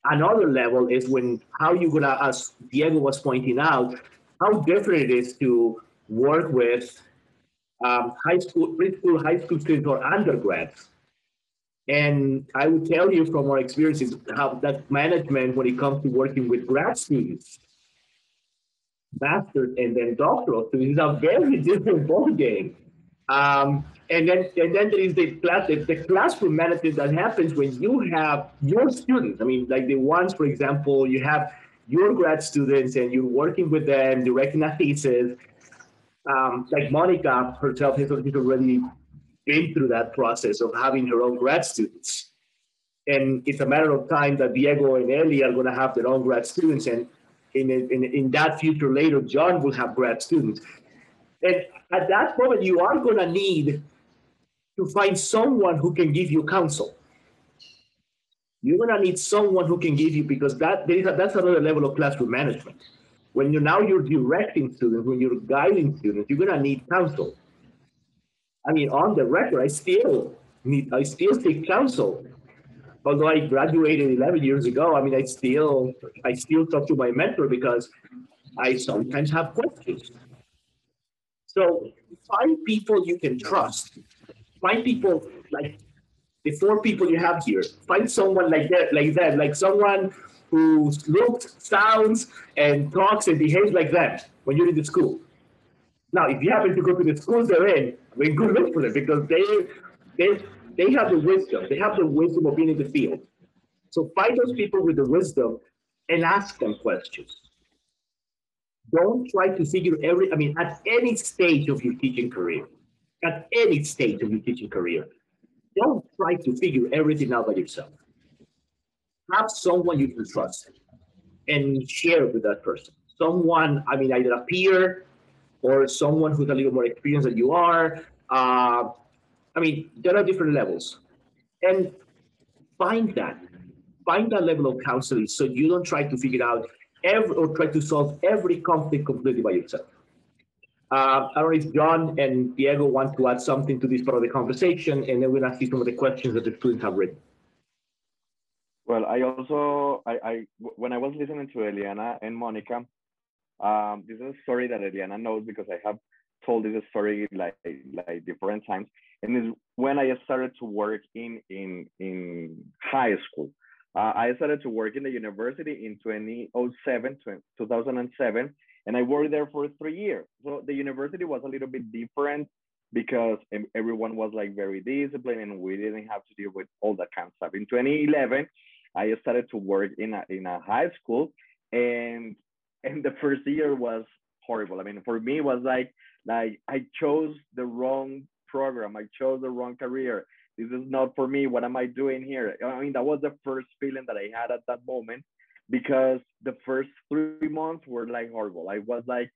[SPEAKER 1] Another level is how you're gonna, as Diego was pointing out, how different it is to work with preschool, high school students or undergrads. And I would tell you from our experiences how that management, when it comes to working with grad students, master's and then doctoral students, is a very different ballgame. And then there is the classroom management that happens when you have your students. I mean, like the ones, for example, you have your grad students and you're working with them, directing a thesis. Like Monica herself has already been through that process of having her own grad students. And it's a matter of time that Diego and Eli are going to have their own grad students. And in that future later, Jhon will have grad students. And at that moment, you are going to need to find someone who can give you counsel. You're going to need someone who can give you, because that's another level of classroom management. When you're directing students, when you're guiding students, you're going to need counsel. I mean, on the record, I still seek counsel. Although I graduated 11 years ago, I mean, I still talk to my mentor because I sometimes have questions. So find people you can trust. Find people like the four people you have here. Find someone like that, like someone who looks, sounds, and talks and behaves like that when you're in the school. Now, if you happen to go to the schools they're in, I mean, good luck for them, because they have the wisdom. They have the wisdom of being in the field. So find those people with the wisdom and ask them questions. Don't try to figure at any stage of your teaching career, don't try to figure everything out by yourself. Have someone you can trust and share with that person. Someone, either a peer or someone who's a little more experienced than you are. There are different levels. And find that level of counseling so you don't try to figure out or try to solve every conflict completely by yourself. I don't know if Jhon and Diego want to add something to this part of the conversation, and then we'll ask you some of the questions that the students have written.
[SPEAKER 5] Well, when I was listening to Eliana and Monica, this is a story that Eliana knows because I have told this story like different times. And it's when I started to work in high school. I started to work in the university in 2007, and I worked there for 3 years. So the university was a little bit different because everyone was like very disciplined and we didn't have to deal with all that kind of stuff. In 2011, I started to work in a high school, and the first year was horrible. I mean, for me, it was like I chose the wrong program. I chose the wrong career. This is not for me. What am I doing here? I mean, that was the first feeling that I had at that moment, because the first 3 months were like horrible. I was like,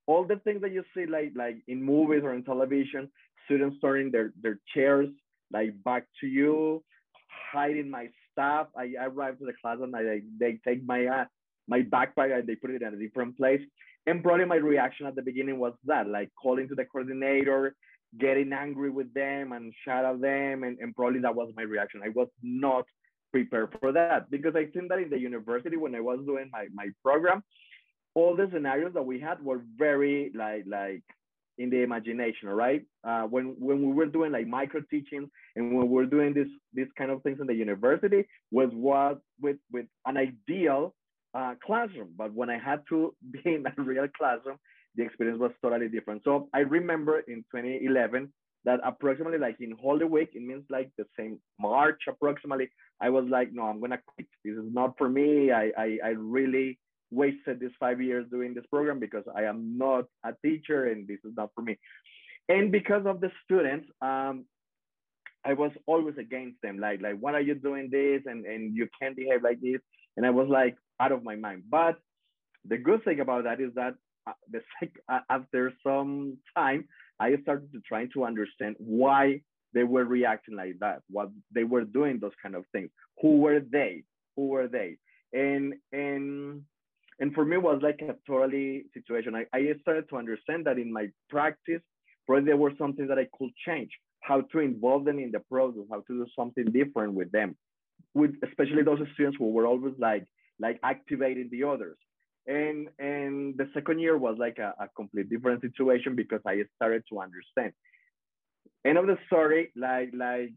[SPEAKER 5] all the things that you see like in movies or in television, students turning their chairs like back to you, hiding my stuff. I arrived to the class and they take my backpack and they put it in a different place. And probably my reaction at the beginning was that, like calling to the coordinator, getting angry with them and shout at them. And probably that was my reaction. I was not prepared for that, because I think that in the university, when I was doing my program, all the scenarios that we had were very like in the imagination, right? When we were doing like micro teaching and when we were doing this kind of things in the university was what with an ideal classroom. But when I had to be in a real classroom, the experience was totally different. So I remember in 2011 that approximately like in Holy Week, it means like the same March approximately, I was like, no, I'm gonna quit. This is not for me. I really wasted these 5 years doing this program because I am not a teacher and this is not for me. And because of the students, I was always against them. Like, what are you doing this? And you can't behave like this. And I was like out of my mind. But the good thing about that is that after some time, I started to try to understand why they were reacting like that, what they were doing, those kind of things. Who were they? And for me, it was like a totally situation. I started to understand that in my practice, probably there were some things that I could change, how to involve them in the process, how to do something different with them, with especially those students who were always like activating the others. And the second year was like a complete different situation because I started to understand. End of the story, the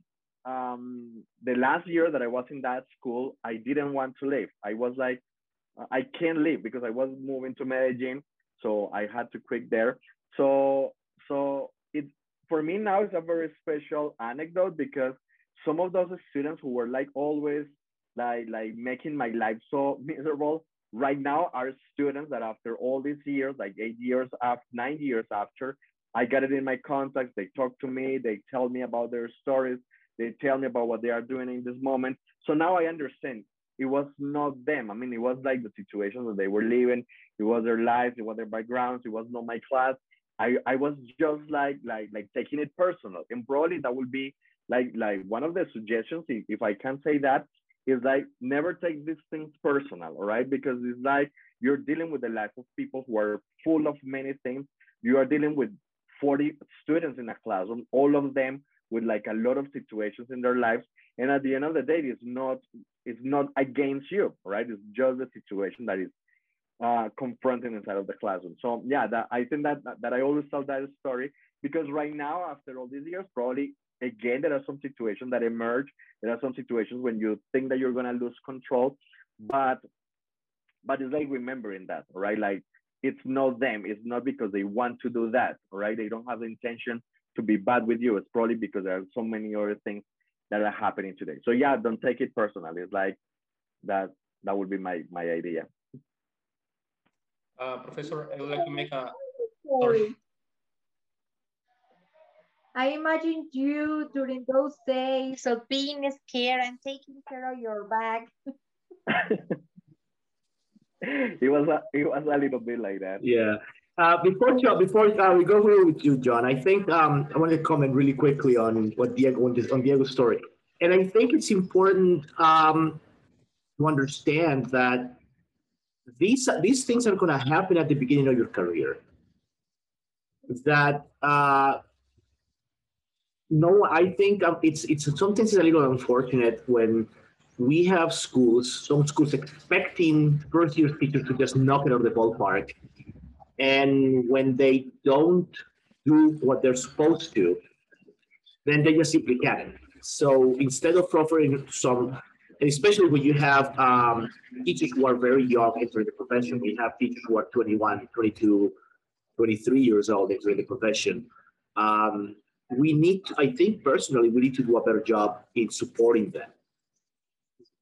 [SPEAKER 5] last year that I was in that school, I didn't want to leave. I was like, I can't leave because I was moving to Medellín, so I had to quit there. So it for me now is a very special anecdote because some of those students who were like always like making my life so miserable right now are students that after all these years, like 8 years after, 9 years after, I got it in my contacts. They talk to me, they tell me about their stories, they tell me about what they are doing in this moment. So now I understand. It was not them. I mean, it was like the situation that they were living. It was their lives. It was their backgrounds. It was not my class. I was just like taking it personal. And probably that would be like one of the suggestions, if I can say that, is like never take these things personal, all right? Because it's like you're dealing with the life of people who are full of many things. You are dealing with 40 students in a classroom, all of them with like a lot of situations in their lives. And at the end of the day, it's not against you, right? It's just the situation that is confronting inside of the classroom. So yeah, I think that I always tell that story because right now, after all these years, probably again, there are some situations that emerge. There are some situations when you think that you're gonna lose control, but it's like remembering that, right? Like it's not them. It's not because they want to do that, right? They don't have the intention to be bad with you. It's probably because there are so many other things that are happening today. So yeah, don't take it personally. It's like that would be my idea.
[SPEAKER 3] Professor, I would like to make a
[SPEAKER 4] story. I imagine you during those days of being scared and taking care of your bag.
[SPEAKER 5] It was a little bit like that.
[SPEAKER 1] Yeah. Before we go through with you, Jhon, I think I want to comment really quickly on what Diego's story, and I think it's important to understand that these things are going to happen at the beginning of your career. That no, I think it's sometimes a little unfortunate when we have some schools expecting first-year teachers to just knock it out of the ballpark. And when they don't do what they're supposed to, then they just simply can't. So instead of offering some, and especially when you have teachers who are very young entering the profession, we have teachers who are 21, 22, 23 years old entering the profession. I think personally, we need to do a better job in supporting them.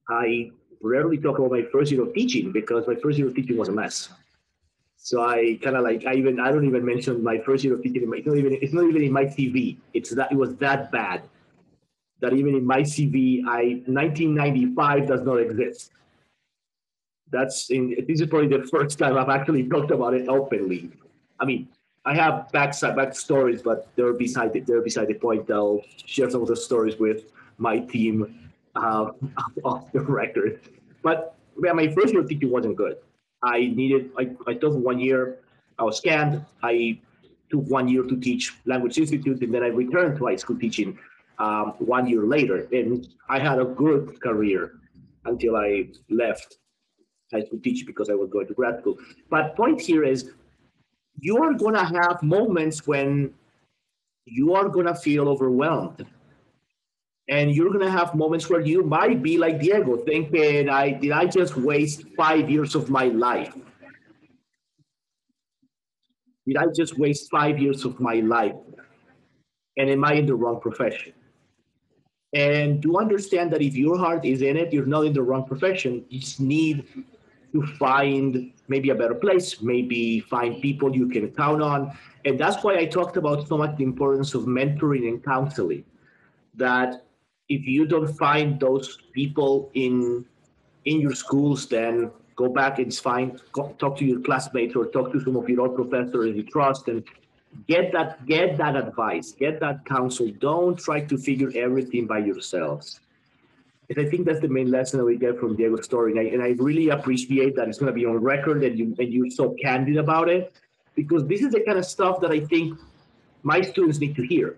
[SPEAKER 1] I rarely talk about my first year of teaching because my first year of teaching was a mess. So I kind of like I don't even mention my first year of teaching. It's not even in my CV. It was that bad that even in my CV, 1995 does not exist. This is probably the first time I've actually talked about it openly. I mean, I have back stories, but they're beside the point. I'll share some of those stories with my team off the record. But yeah, my first year of teaching wasn't good. I took 1 year. I was scanned. I took 1 year to teach Language Institute, and then I returned to high school teaching 1 year later. And I had a good career until I left high school teaching because I was going to grad school. But point here is, you are going to have moments when you are going to feel overwhelmed. And you're going to have moments where you might be like Diego, thinking, did I just waste 5 years of my life? Did I just waste 5 years of my life? And am I in the wrong profession? And to understand that if your heart is in it, you're not in the wrong profession. You just need to find maybe a better place, maybe find people you can count on. And that's why I talked about so much the importance of mentoring and counseling. That if you don't find those people in your schools, then go back and talk to your classmates or talk to some of your old professors you trust and get that advice, get that counsel. Don't try to figure everything by yourselves. And I think that's the main lesson that we get from Diego's story. And I really appreciate that it's going to be on record and you're so candid about it, because this is the kind of stuff that I think my students need to hear.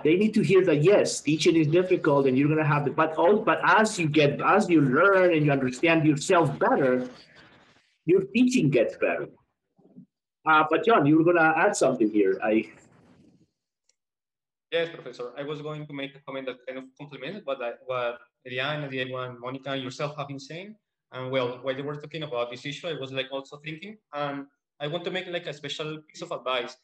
[SPEAKER 1] They need to hear that, yes, teaching is difficult and you're going to have the, but as you learn and you understand yourself better, your teaching gets better. But Jhon, you were going to add something here.
[SPEAKER 3] Yes, Professor. I was going to make a comment that kind of complemented what Eliana, Diego, and Monica yourself have been saying. And well, while you were talking about this issue, I was like also thinking, and I want to make like a special piece of advice.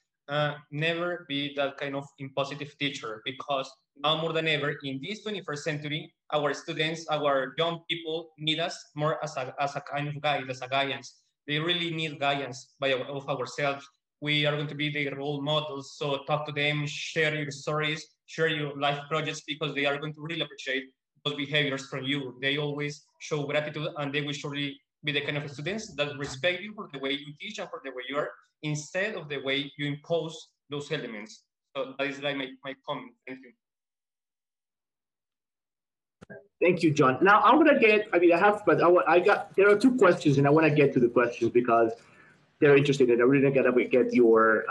[SPEAKER 3] Never be that kind of impositive teacher, because now more than ever in this 21st century, our students, our young people need us more as a kind of guide, as a guidance. They really need guidance of ourselves. We are going to be their role models. So talk to them, share your stories, share your life projects, because they are going to really appreciate those behaviors from you. They always show gratitude, and they will surely be the kind of students that respect you for the way you teach and for the way you are, instead of the way you impose those elements. So that is like my comment. Thank you.
[SPEAKER 1] Thank you, Jhon. Now I'm gonna get. There are two questions, and I want to get to the questions because they're interested, and I really gotta get your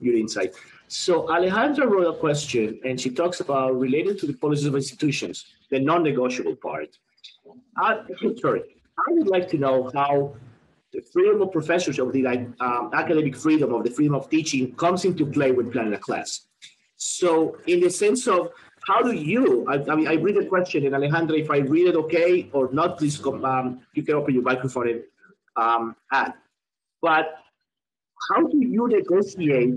[SPEAKER 1] insight. So Alejandra wrote a question, and she talks about related to the policies of institutions, the non-negotiable part. Sorry, I would like to know how the freedom of professors, of the academic freedom, of the freedom of teaching, comes into play when planning a class. So in the sense of, how do you, I read the question, and Alejandra, if I read it okay or not, please you can open your microphone and add. But how do you negotiate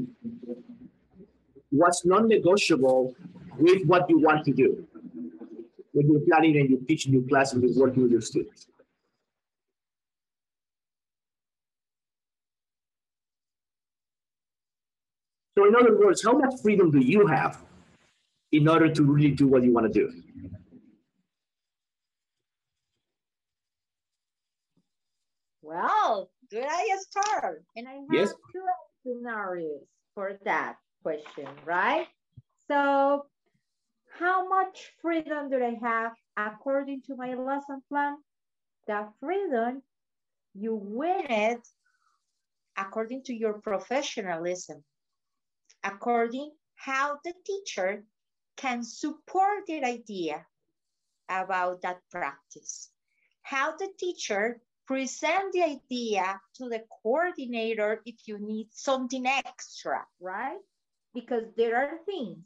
[SPEAKER 1] what's non-negotiable with what you want to do when you're planning and you're teaching your class and you're working with your students? So in other words, how much freedom do you have in order to really do what you want to do?
[SPEAKER 4] Well, do I start? And I have
[SPEAKER 1] Yes.
[SPEAKER 4] two scenarios for that question, right? So how much freedom do I have according to my lesson plan? The freedom, you win it according to your professionalism, according how the teacher can support the idea about that practice, how the teacher present the idea to the coordinator if you need something extra, right? Because there are things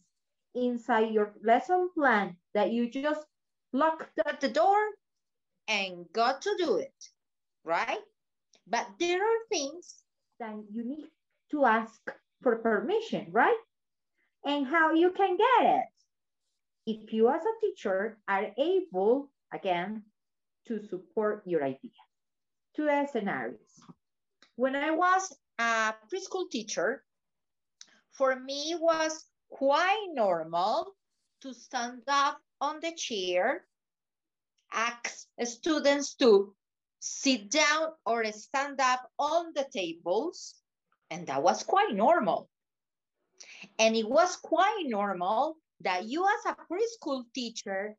[SPEAKER 4] inside your lesson plan that you just locked at the door and got to do it, right? But there are things that you need to ask for permission, right? And how you can get it. If you as a teacher are able, again, to support your idea. Two scenarios. When I was a preschool teacher, for me it was quite normal to stand up on the chair, ask students to sit down or stand up on the tables, And that was quite normal. And it was quite normal that you as a preschool teacher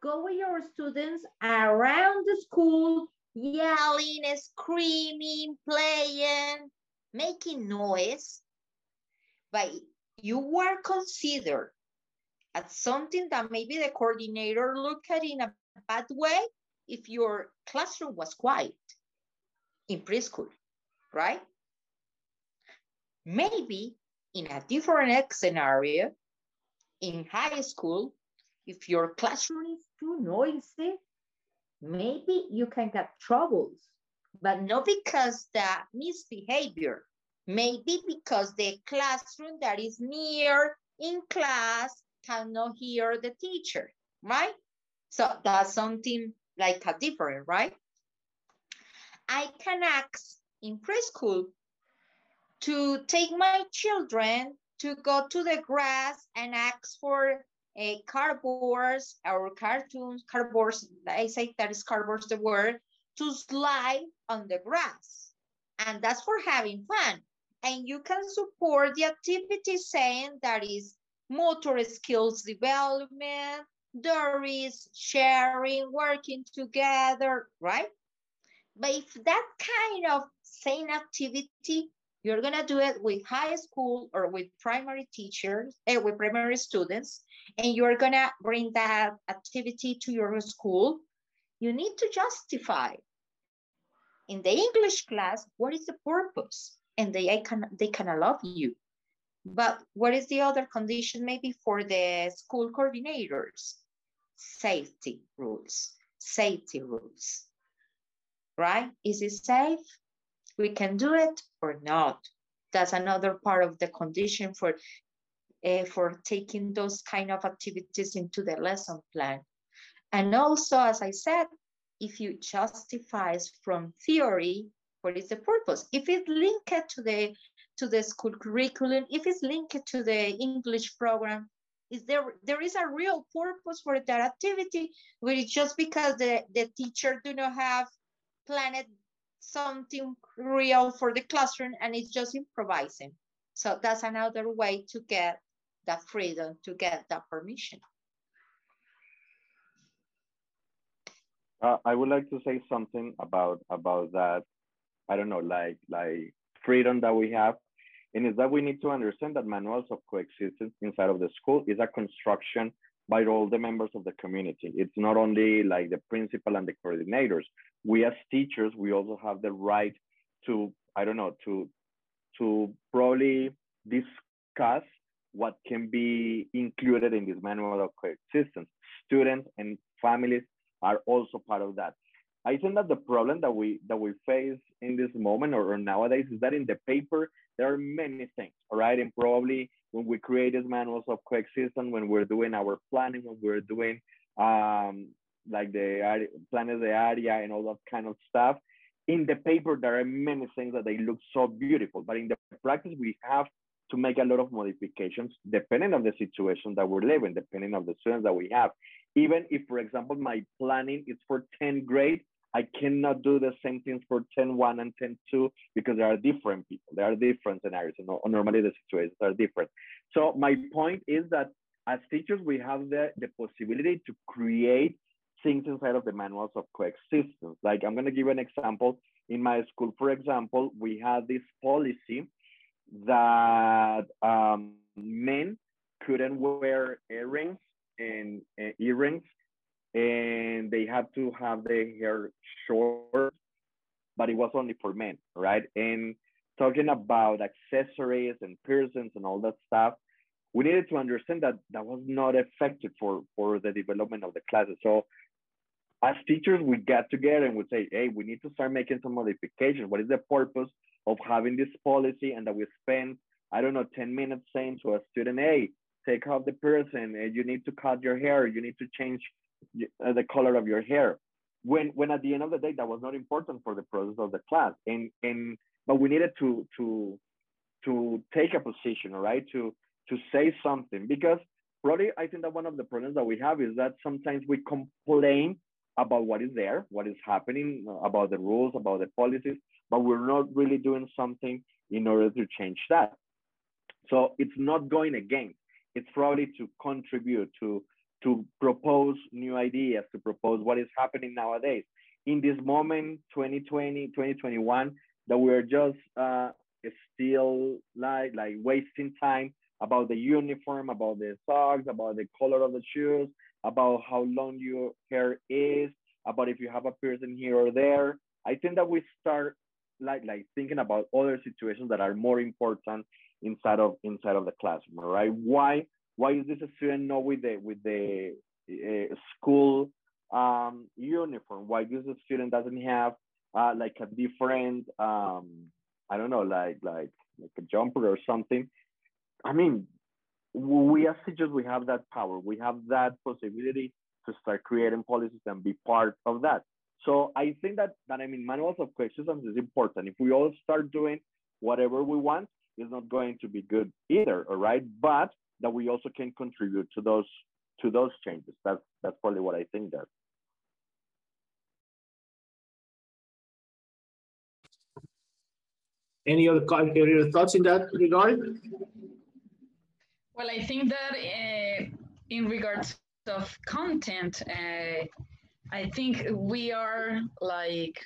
[SPEAKER 4] go with your students around the school, yelling, screaming, playing, making noise. But you were considered as something that maybe the coordinator looked at in a bad way if your classroom was quiet in preschool, right? Maybe in a different scenario, in high school, if your classroom is too noisy, maybe you can get troubles, but not because that misbehavior, maybe because the classroom that is near in class cannot hear the teacher, right? So that's something like a different, right? I can ask in preschool to take my children to go to the grass and ask for cardboards or cartoons, cardboards, I say that is cardboards the word, to slide on the grass. And that's for having fun. And you can support the activity saying that is motor skills development, there is sharing, working together, right? But if that kind of same activity, you're gonna do it with high school or with primary teachers, with primary students, and you're gonna bring that activity to your school, you need to justify in the English class, what is the purpose? And they can love you. But what is the other condition maybe for the school coordinators? Safety rules, right? Is it safe? We can do it or not. That's another part of the condition for taking those kind of activities into the lesson plan. And also, as I said, if you justify from theory, what is the purpose? If it's linked to the school curriculum, if it's linked to the English program, there is a real purpose for that activity, where it's just because the teacher do not have planned something real for the classroom and it's just improvising. So that's another way to get that freedom, to get that permission.
[SPEAKER 5] I would like to say something about that. I don't know, like freedom that we have, and is that we need to understand that manuals of coexistence inside of the school is a construction by all the members of the community. It's not only like the principal and the coordinators. We as teachers, we also have the right to, I don't know, to probably discuss what can be included in this manual of coexistence. Students and families are also part of that. I think that the problem that we face in this moment or nowadays is that in the paper, there are many things, all right? And probably when we create these manuals of coexistence, when we're doing our planning, when we're doing like the planes de area and all that kind of stuff, in the paper, there are many things that they look so beautiful, but in the practice, we have to make a lot of modifications depending on the situation that we're living, depending on the students that we have. Even if, for example, my planning is for 10th grade, I cannot do the same things for 10-1 and 10-2 because there are different people, there are different scenarios, and normally the situations are different. So my point is that as teachers, we have the possibility to create things inside of the manuals of coexistence. Like I'm gonna give an example. In my school, for example, we had this policy that men couldn't wear earrings and earrings, and they had to have their hair short, but it was only for men, right? And talking about accessories and piercings and all that stuff, we needed to understand that that was not effective for the development of the classes. So as teachers, we got together and we say, hey, we need to start making some modifications. What is the purpose of having this policy? And that we spend, I don't know, 10 minutes saying to a student, hey, take off the piercing, and you need to cut your hair, you need to change the color of your hair. When at the end of the day, that was not important for the process of the class. But we needed to take a position, all right, to say something, because probably I think that one of the problems that we have is that sometimes we complain about what is there, what is happening, about the rules, about the policies, but we're not really doing something in order to change that. So it's not going against, it's probably to contribute, to propose new ideas, to propose what is happening nowadays. In this moment, 2020, 2021, that we're just still like wasting time about the uniform, about the socks, about the color of the shoes, about how long your hair is, about if you have a piercing here or there. I think that we start like thinking about other situations that are more important inside of the classroom, right? Why is this a student not with the school uniform? Why does the student doesn't have like a different I don't know, like a jumper or something? I mean, we as teachers, we have that power, we have that possibility to start creating policies and be part of that. So I think that I mean, manuals of coexistence is important. If we all start doing whatever we want, it's not going to be good either, all right? But that we also can contribute to those changes. That's probably what I think there.
[SPEAKER 1] Any other thoughts in that regard?
[SPEAKER 2] Well, I think that in regards of content, I think we are like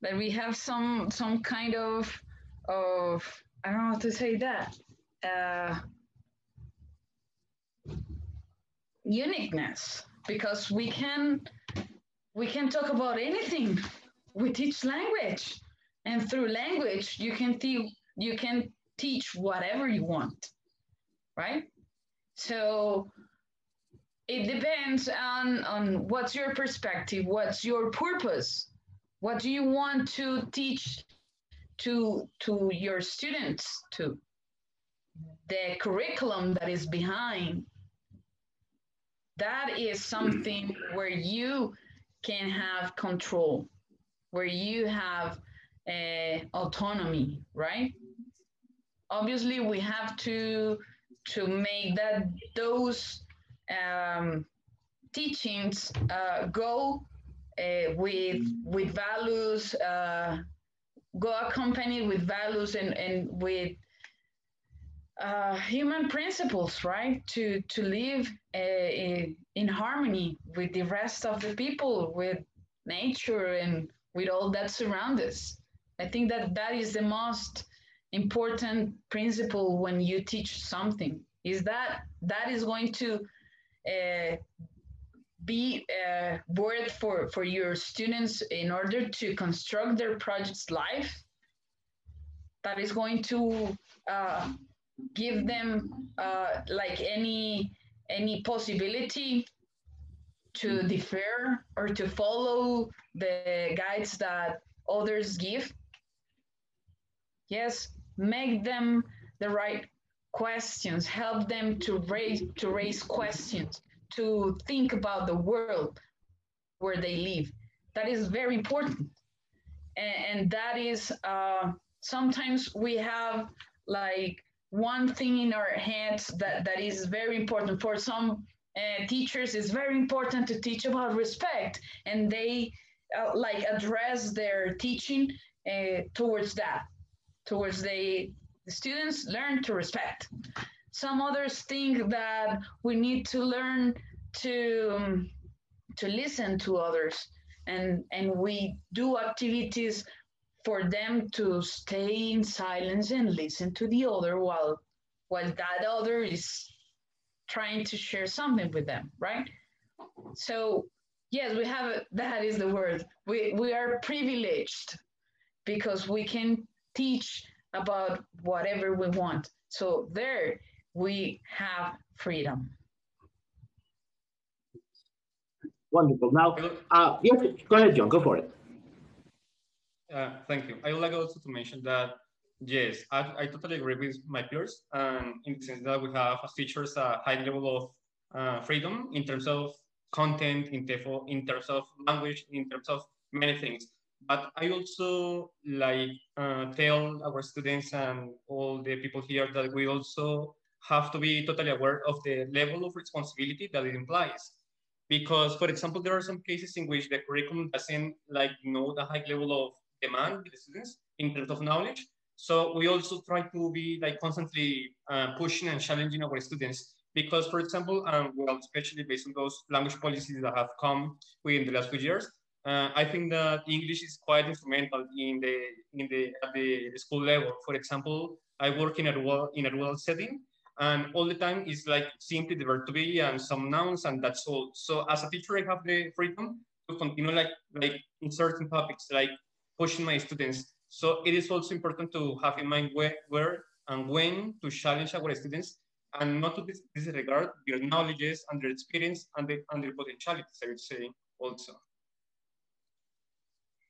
[SPEAKER 2] that we have some kind of I don't know how to say that uniqueness, because we can talk about anything. We teach language, and through language you can teach whatever you want, right? So it depends on what's your perspective, what's your purpose, what do you want to teach to your students, to the curriculum that is behind. That is something where you can have control, where you have autonomy, right? Obviously, we have to make that those teachings go with values, go accompanied with values and with human principles, right? To live in harmony with the rest of the people, with nature, and with all that surrounds us. I think that is the most important principle when you teach something, is that is going to be worth for your students in order to construct their project's life. That is going to give them like any possibility to defer or to follow the guides that others give. Yes, make them the right questions, help them to raise questions, to think about the world where they live. That is very important. And that is, sometimes we have like one thing in our heads that is very important. For some teachers, it's very important to teach about respect, and they like address their teaching towards that, towards the students learn to respect. Some others think that we need to learn to listen to others, and we do activities for them to stay in silence and listen to the other while that other is trying to share something with them, right? So yes, we have that is the word. We are privileged because we can teach about whatever we want. So there we have freedom.
[SPEAKER 1] Wonderful. Now, yes, go ahead, Jhon, go for it.
[SPEAKER 3] Thank you. I would like also to mention that, yes, I totally agree with my peers, in the sense that we have as teachers a high level of freedom in terms of content, in terms of language, in terms of many things. But I also like tell our students and all the people here that we also have to be totally aware of the level of responsibility that it implies. because, for example, there are some cases in which the curriculum doesn't like know the high level of demand with the students in terms of knowledge. So we also try to be like constantly pushing and challenging our students because, for example, well, especially based on those language policies that have come within the last few years, I think that English is quite instrumental at the school level. For example, I work in a rural setting, and all the time is like simply the verb to be and some nouns, and that's all. So as a teacher, I have the freedom to continue like in certain topics, like pushing my students. So it is also important to have in mind where and when to challenge our students and not to disregard their knowledges and their experience and their potentialities, I would say also.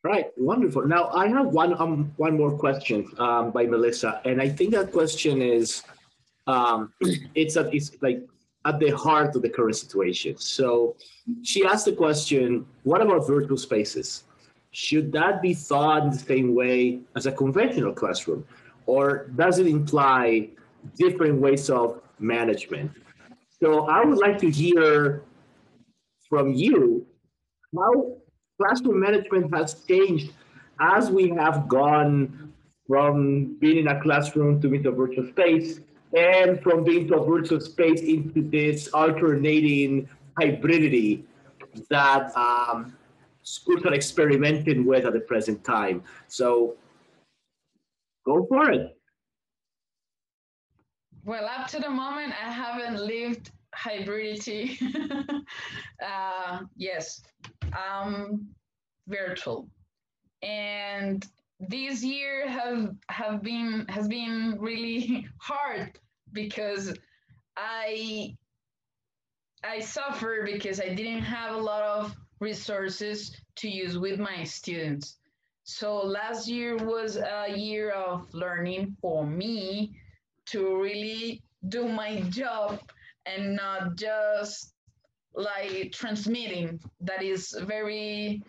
[SPEAKER 1] Right, wonderful. Now I have one more question by Melissa, and I think that question is it's like at the heart of the current situation. So she asked the question, what about virtual spaces? Should that be thought in the same way as a conventional classroom? Or does it imply different ways of management? So I would like to hear from you how classroom management has changed as we have gone from being in a classroom to into a virtual space, and from being to a virtual space into this alternating hybridity that schools are experimenting with at the present time. So go for it.
[SPEAKER 2] Well, up to the moment, I haven't lived hybridity. Yes, virtual, and this year has been really hard because I suffer because I didn't have a lot of resources to use with my students. So last year was a year of learning for me to really do my job and not just like transmitting. That is very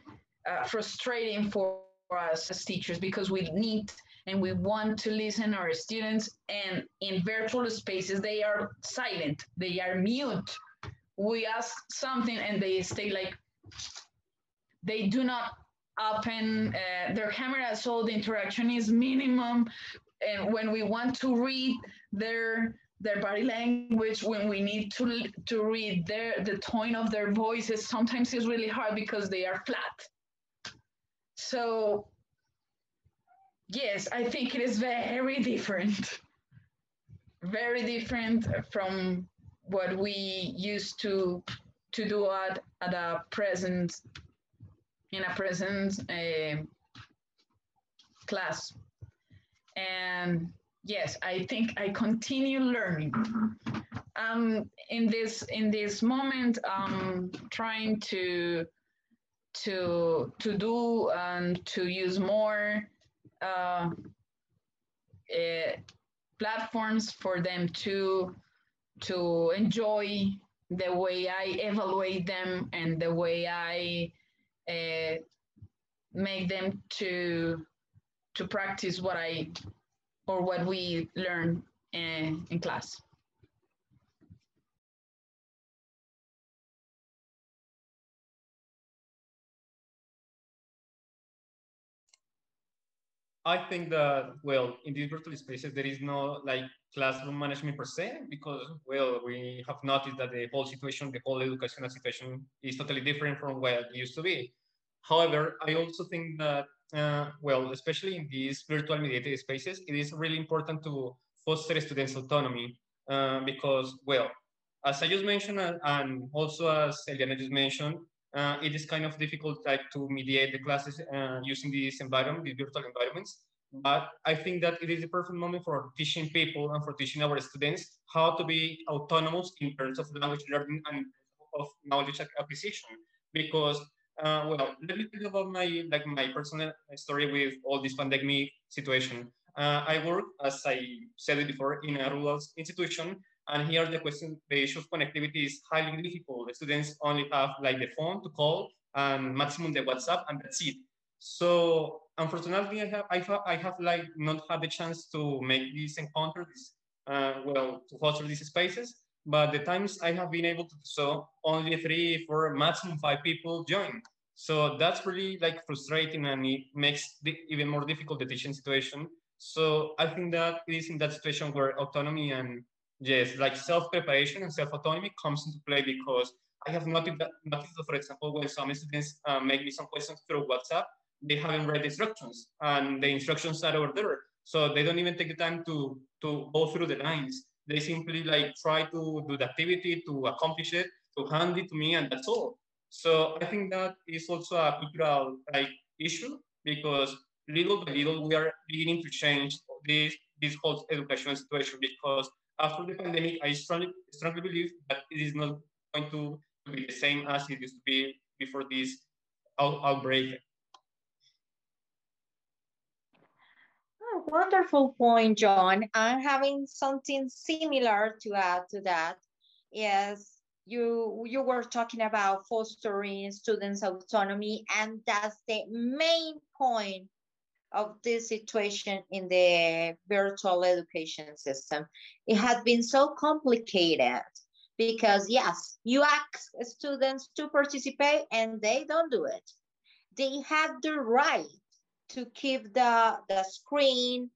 [SPEAKER 2] frustrating for us as teachers because we need and we want to listen to our students, and in virtual spaces they are silent, they are mute. We ask something and they stay like, they do not open their camera, so the interaction is minimum. And when we want to read their body language, when we need to read the tone of their voices, sometimes it's really hard because they are flat. So yes, I think it is very different from what we used to do at a present class. And yes, I think I continue learning. In this moment, I'm trying to do and to use more platforms for them to enjoy the way I evaluate them and the way I make them to practice what we learn in class.
[SPEAKER 3] I think that, well, in these virtual spaces, there is no like classroom management per se, because, well, we have noticed that the whole situation, the whole educational situation is totally different from what it used to be. However, I also think that, well, especially in these virtual mediated spaces, it is really important to foster students' autonomy because, well, as I just mentioned, and also as Eliana just mentioned, it is kind of difficult like to mediate the classes using this environment, these virtual environments. But I think that it is the perfect moment for teaching people and for teaching our students how to be autonomous in terms of language learning and of knowledge acquisition. Because, well, let me tell you about my personal story with all this pandemic situation. I work, as I said it before, in a rural institution. And here the issue of connectivity is highly difficult. The students only have like the phone to call and maximum the WhatsApp, and that's it. So unfortunately, I have like not had the chance to make these encounters, well, to foster these spaces. but the times I have been able to do so, only 3, 4, maximum 5 people join. So that's really like frustrating, and it makes even more difficult the teaching situation. So I think that it is in that situation where autonomy and yes, like self-preparation and self-autonomy comes into play, because I have noticed that, for example, when some students make me some questions through WhatsApp, they haven't read the instructions, and the instructions are over there. So they don't even take the time to go through the lines. They simply like try to do the activity, to accomplish it, to hand it to me, and that's all. So I think that is also a cultural like issue, because little by little we are beginning to change this whole educational situation, because after the pandemic, I strongly believe that it is not going to be the same as it used to be before this outbreak.
[SPEAKER 4] Oh, wonderful point, Jhon. I'm having something similar to add to that. Yes, you were talking about fostering students' autonomy, and that's the main point of this situation in the virtual education system. It had been so complicated because yes, you ask students to participate and they don't do it. They have the right to keep the screen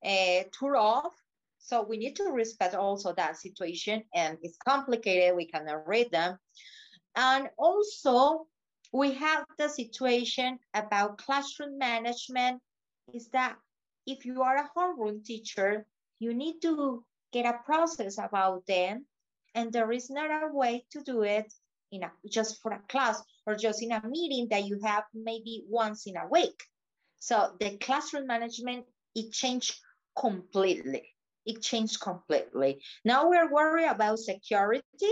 [SPEAKER 4] turned off. So we need to respect also that situation, and it's complicated, we cannot read them. And also we have the situation about classroom management, is that if you are a homeroom teacher, you need to get a process about them, and there is not a way to do it just for a class or just in a meeting that you have maybe once in a week. So the classroom management, it changed completely. It changed completely. Now we're worried about security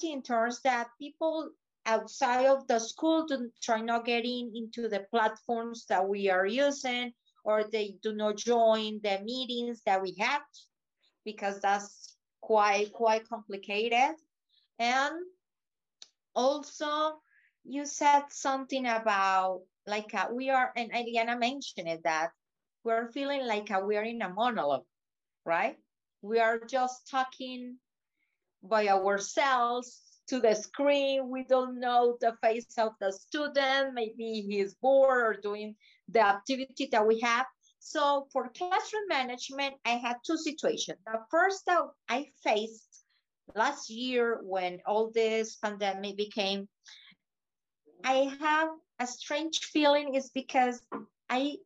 [SPEAKER 4] in terms that people outside of the school try not getting into the platforms that we are using, or they do not join the meetings that we have, because that's quite complicated. And also you said something about like we are, and Eliana mentioned it, that we're feeling like we are in a monologue, right? We are just talking by ourselves to the screen. We don't know the face of the student. Maybe he's bored or doing the activity that we have. So for classroom management, I had 2 situations. The first that I faced last year when all this pandemic became, I have a strange feeling, is because I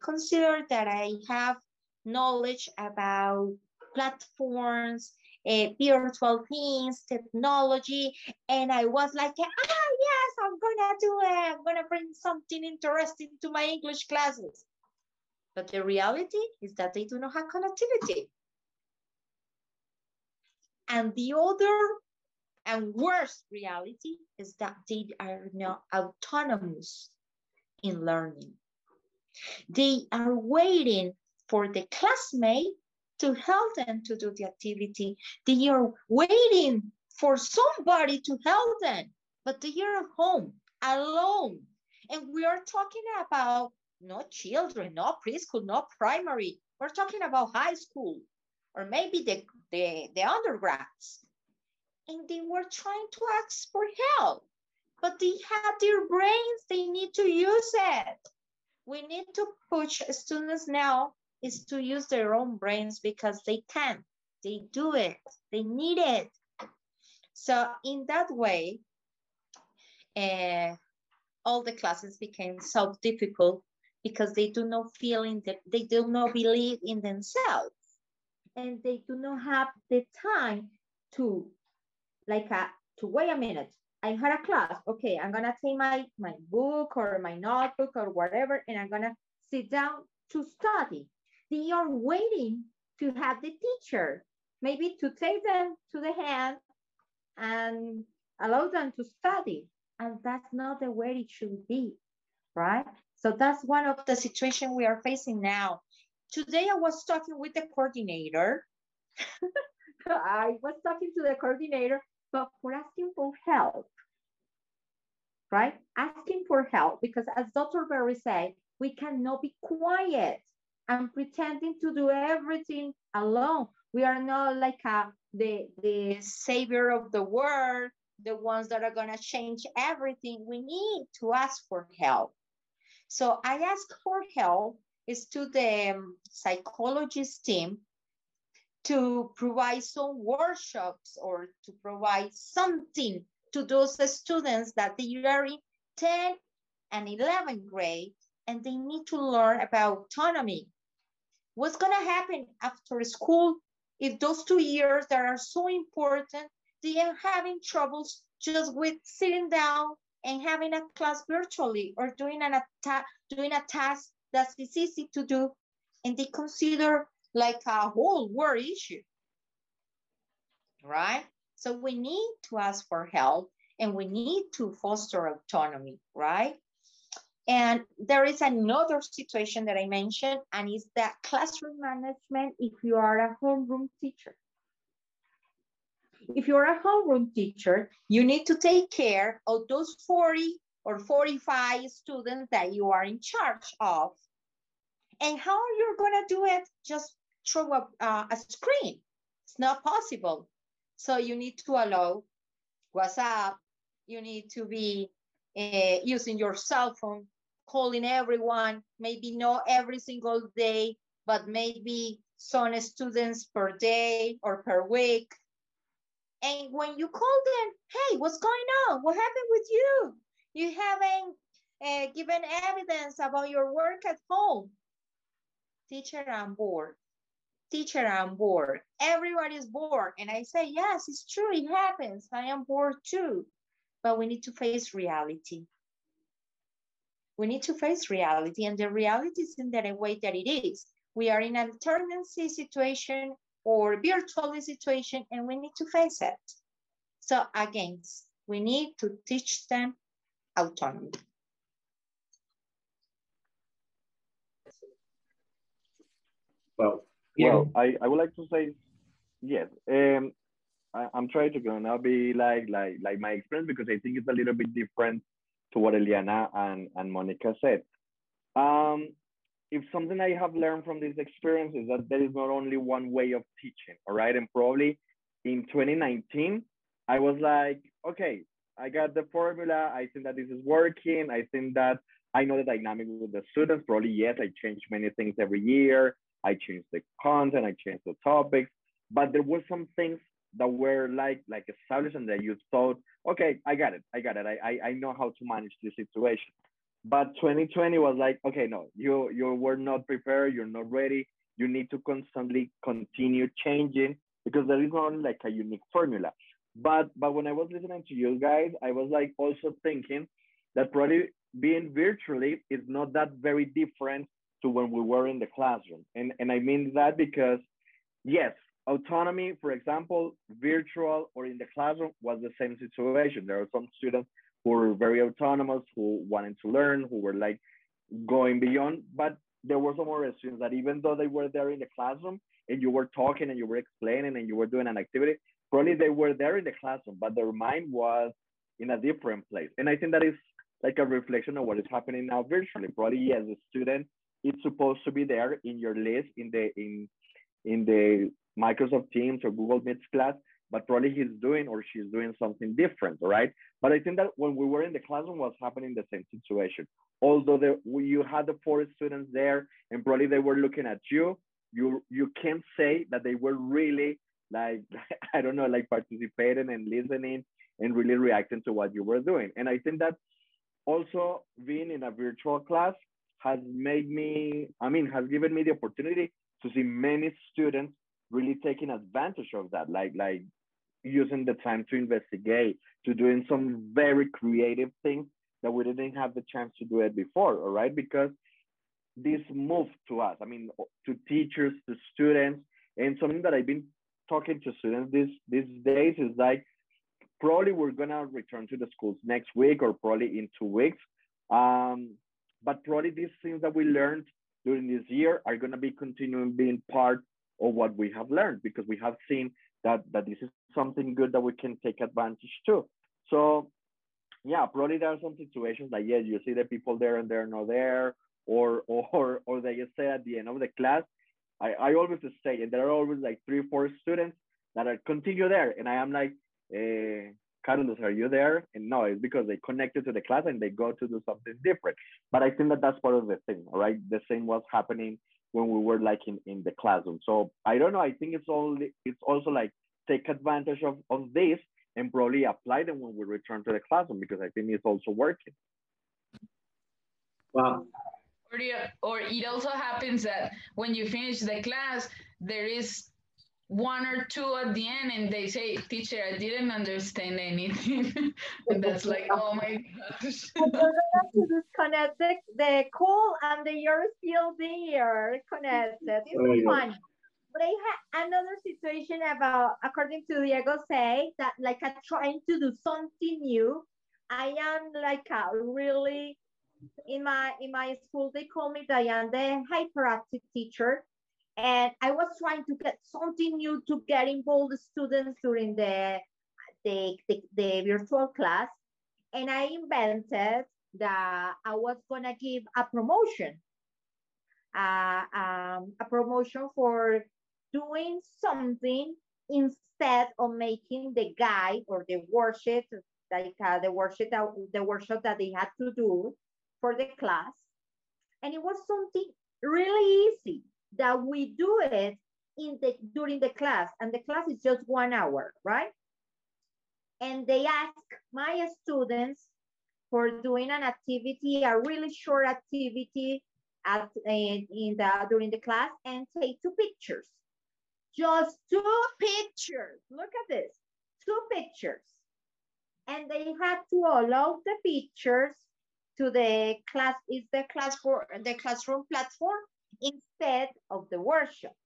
[SPEAKER 4] consider that I have knowledge about platforms, virtual things, technology, and I was like, yes, I'm gonna do it. I'm gonna bring something interesting to my English classes. But the reality is that they do not have connectivity. And the other and worst reality is that they are not autonomous in learning. They are waiting for the classmate to help them to do the activity. They are waiting for somebody to help them, but they are at home alone. And we are talking about not children, not preschool, not primary. We're talking about high school, or maybe the undergrads. And they were trying to ask for help, but they have their brains, they need to use it. We need to push students now is to use their own brains, because they can, they do it, they need it. So in that way, all the classes became so difficult because they do not they do not believe in themselves, and they do not have the time to to wait a minute. I had a class. Okay, I'm gonna take my book or my notebook or whatever, and I'm gonna sit down to study. They are waiting to have the teacher, maybe to take them to the hand and allow them to study. And that's not the way it should be, right? So that's one of the situations we are facing now. Today I was talking with the coordinator. I was talking to the coordinator, but for asking for help, right? Asking for help, because as Dr. Berry said, we cannot be quiet and pretending to do everything alone. We are not like the savior of the world, the ones that are gonna change everything. We need to ask for help. So I asked for help is to the psychologist team to provide some workshops or to provide something to those students that they are in 10th and 11th grade and they need to learn about autonomy. What's gonna happen after school if those 2 years that are so important, they are having troubles just with sitting down and having a class virtually or doing a task that is easy to do and they consider like a whole world issue, right? So we need to ask for help and we need to foster autonomy, right? And there is another situation that I mentioned, and it's that classroom management if you are a homeroom teacher. If you're a homeroom teacher, you need to take care of those 40 or 45 students that you are in charge of. And how are you going to do it? Just through a screen. It's not possible. So you need to allow WhatsApp. You need to be using your cell phone, calling everyone, maybe not every single day, but maybe some students per day or per week. And when you call them, hey, what's going on? What happened with you? You haven't given evidence about your work at home. Teacher, I'm bored. Teacher, I'm bored. Everybody's bored. And I say, yes, it's true. It happens. I am bored too. But we need to face reality. We need to face reality. And the reality is in the way that it is. We are in an alternancy situation or virtual situation, and we need to face it. So again, we need to teach them autonomy.
[SPEAKER 1] Well,
[SPEAKER 5] I would like to say, yes. I'm trying to gonna be like my experience because I think it's a little bit different to what Eliana and Monica said. If something I have learned from this experience is that there is not only one way of teaching, all right? And probably in 2019, I was like, okay, I got the formula. I think that this is working. I think that I know the dynamic with the students. Probably, yes, I change many things every year. I changed the content, I changed the topics, but there were some things that were like established and that you thought, okay, I got it. I know how to manage this situation. But 2020 was like, okay, no, you were not prepared. You're not ready. You need to constantly continue changing because there is not like a unique formula. But when I was listening to you guys, I was like also thinking that probably being virtually is not that very different to when we were in the classroom. And I mean that because, yes, autonomy, for example, virtual or in the classroom was the same situation. There are some students who were very autonomous, who wanted to learn, who were like going beyond, but there were some more students that even though they were there in the classroom and you were talking and you were explaining and you were doing an activity, probably they were there in the classroom, but their mind was in a different place. And I think that is like a reflection of what is happening now virtually. Probably as a student, it's supposed to be there in your list in the Microsoft Teams or Google Meets class, but probably he's doing or she's doing something different, right? But I think that when we were in the classroom was happening the same situation. Although you had the 4 students there and probably they were looking at you, you can't say that they were really like, I don't know, like participating and listening and really reacting to what you were doing. And I think that also being in a virtual class has given me the opportunity to see many students really taking advantage of that, like using the time to investigate, to doing some very creative things that we didn't have the chance to do it before, all right? Because this moved to us, to teachers, to students, and something that I've been talking to students these days is like, probably we're gonna return to the schools next week or probably in 2 weeks. But probably these things that we learned during this year are gonna be continuing being part of what we have learned because we have seen that this is something good that we can take advantage to. So yeah, probably there are some situations like, yes, you see the people there and they're not there, or they just say at the end of the class, I always say, and there are always like 3 or 4 students that are continue there. And I am like, Carlos, are you there? And no, it's because they connected to the class and they go to do something different. But I think that that's part of the thing, all right? The same was happening when we were like in the classroom. So I don't know. I think it's also like take advantage of this and probably apply them when we return to the classroom, because I think it's also working.
[SPEAKER 1] Wow.
[SPEAKER 2] Or it also happens that when you finish the class, there is one or two at the end and they say, teacher, I didn't understand anything. And that's like, oh my gosh.
[SPEAKER 4] And you're gonna have to disconnect the call and you're still there connected. It's fun. But I had another situation about, according to Diego say, that like I'm trying to do something new. I am like a really, in my school, they call me Diane, the hyperactive teacher. And I was trying to get something new to get involved the students during the virtual class. And I invented that I was gonna give a promotion for doing something instead of making the guide or the worksheet, like the workshop that they had to do for the class. And it was something really easy that we do it during the class, and the class is just 1 hour, right? And they ask my students for doing an activity, a really short activity during the class, and take 2 pictures. Just 2 pictures. Look at this, 2 pictures. And they had to upload the pictures to the classroom platform instead of the workshop.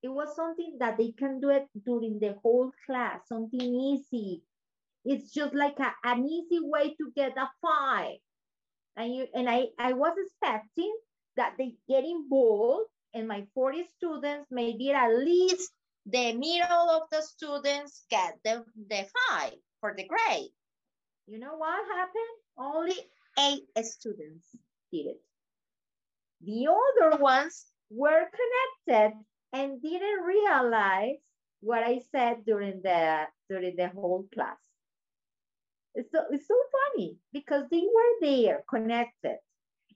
[SPEAKER 4] It was something that they can do it during the whole class, something easy. It's just like an easy way to get a 5. And I was expecting that they get involved, and my 40 students, maybe at least the middle of the students get the 5 for the grade. You know what happened? Only 8 students did it. The other ones were connected and didn't realize what I said during the whole class. It's so funny because they were there connected.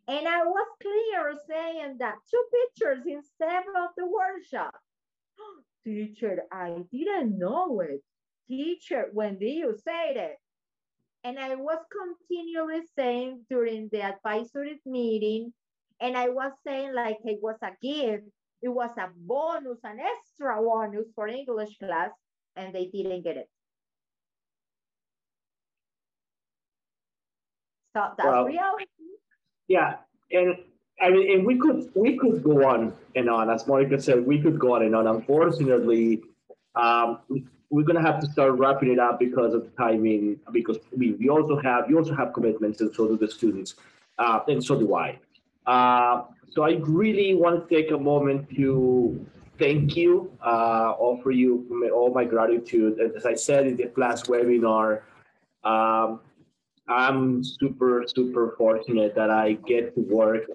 [SPEAKER 4] And I was clear saying that 2 pictures instead of the workshop. Teacher, I didn't know it. Teacher, when did you say it? And I was continually saying during the advisory meeting, and I was saying like it was a gift, it was a bonus, an extra bonus for English class, and they didn't get it. So that's reality.
[SPEAKER 1] Yeah, and I mean, and we could go on and on. As Monica said, we could go on and on. Unfortunately, we're gonna have to start wrapping it up because of timing. Because you also have commitments, and so do the students, and so do I. So I really want to take a moment to thank you, offer you all my gratitude. As I said in the last webinar, I'm super fortunate that I get to work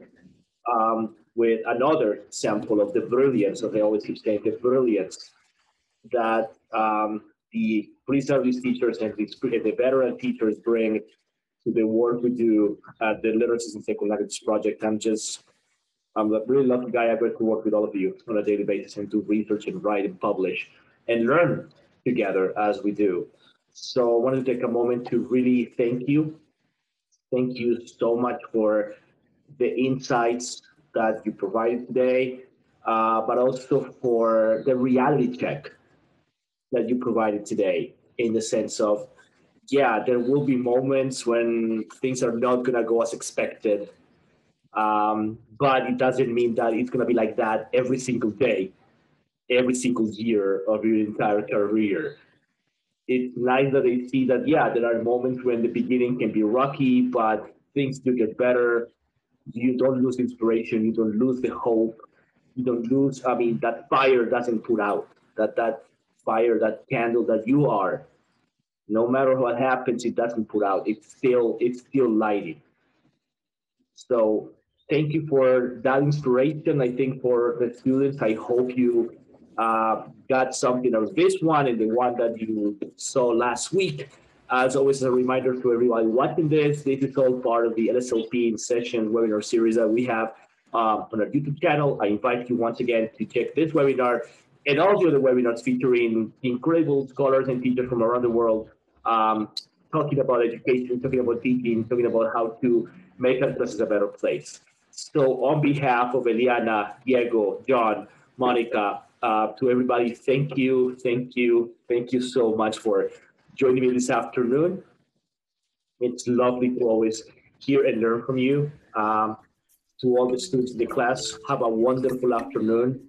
[SPEAKER 1] with another sample of the brilliance, as I always keep saying, the brilliance that the pre-service teachers and the veteran teachers bring to the work we do at the Literacies and Second Languages Project. I'm a really lucky guy. I get to work with all of you on a daily basis and do research and write and publish and learn together as we do. So I wanted to take a moment to really thank you. Thank you so much for the insights that you provided today, but also for the reality check that you provided today, in the sense of, yeah, there will be moments when things are not going to go as expected, but it doesn't mean that it's going to be like that every single day, every single year of your entire career. It's nice that they see that, yeah, there are moments when the beginning can be rocky, but things do get better. You don't lose inspiration. You don't lose the hope. You don't lose, that fire doesn't put out. That fire, that candle that you are, no matter what happens, it doesn't put out. It's still lighting. So thank you for that inspiration. I think for the students, I hope you got something out of this one and the one that you saw last week. As always, a reminder to everybody watching this is all part of the LSLP in session webinar series that we have on our YouTube channel. I invite you once again to check this webinar and all the other webinars featuring incredible scholars and teachers from around the world, talking about education, talking about teaching, talking about how to make our classes a better place. So on behalf of Eliana, Diego, Jhon, Monica, to everybody, thank you so much for joining me this afternoon. It's lovely to always hear and learn from you. To all the students in the class, have a wonderful afternoon.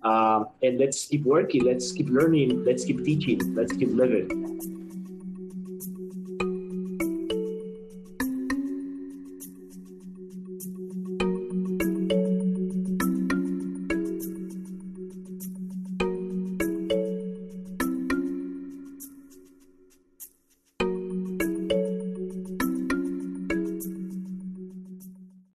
[SPEAKER 1] And let's keep working, let's keep learning, let's keep teaching, let's keep living.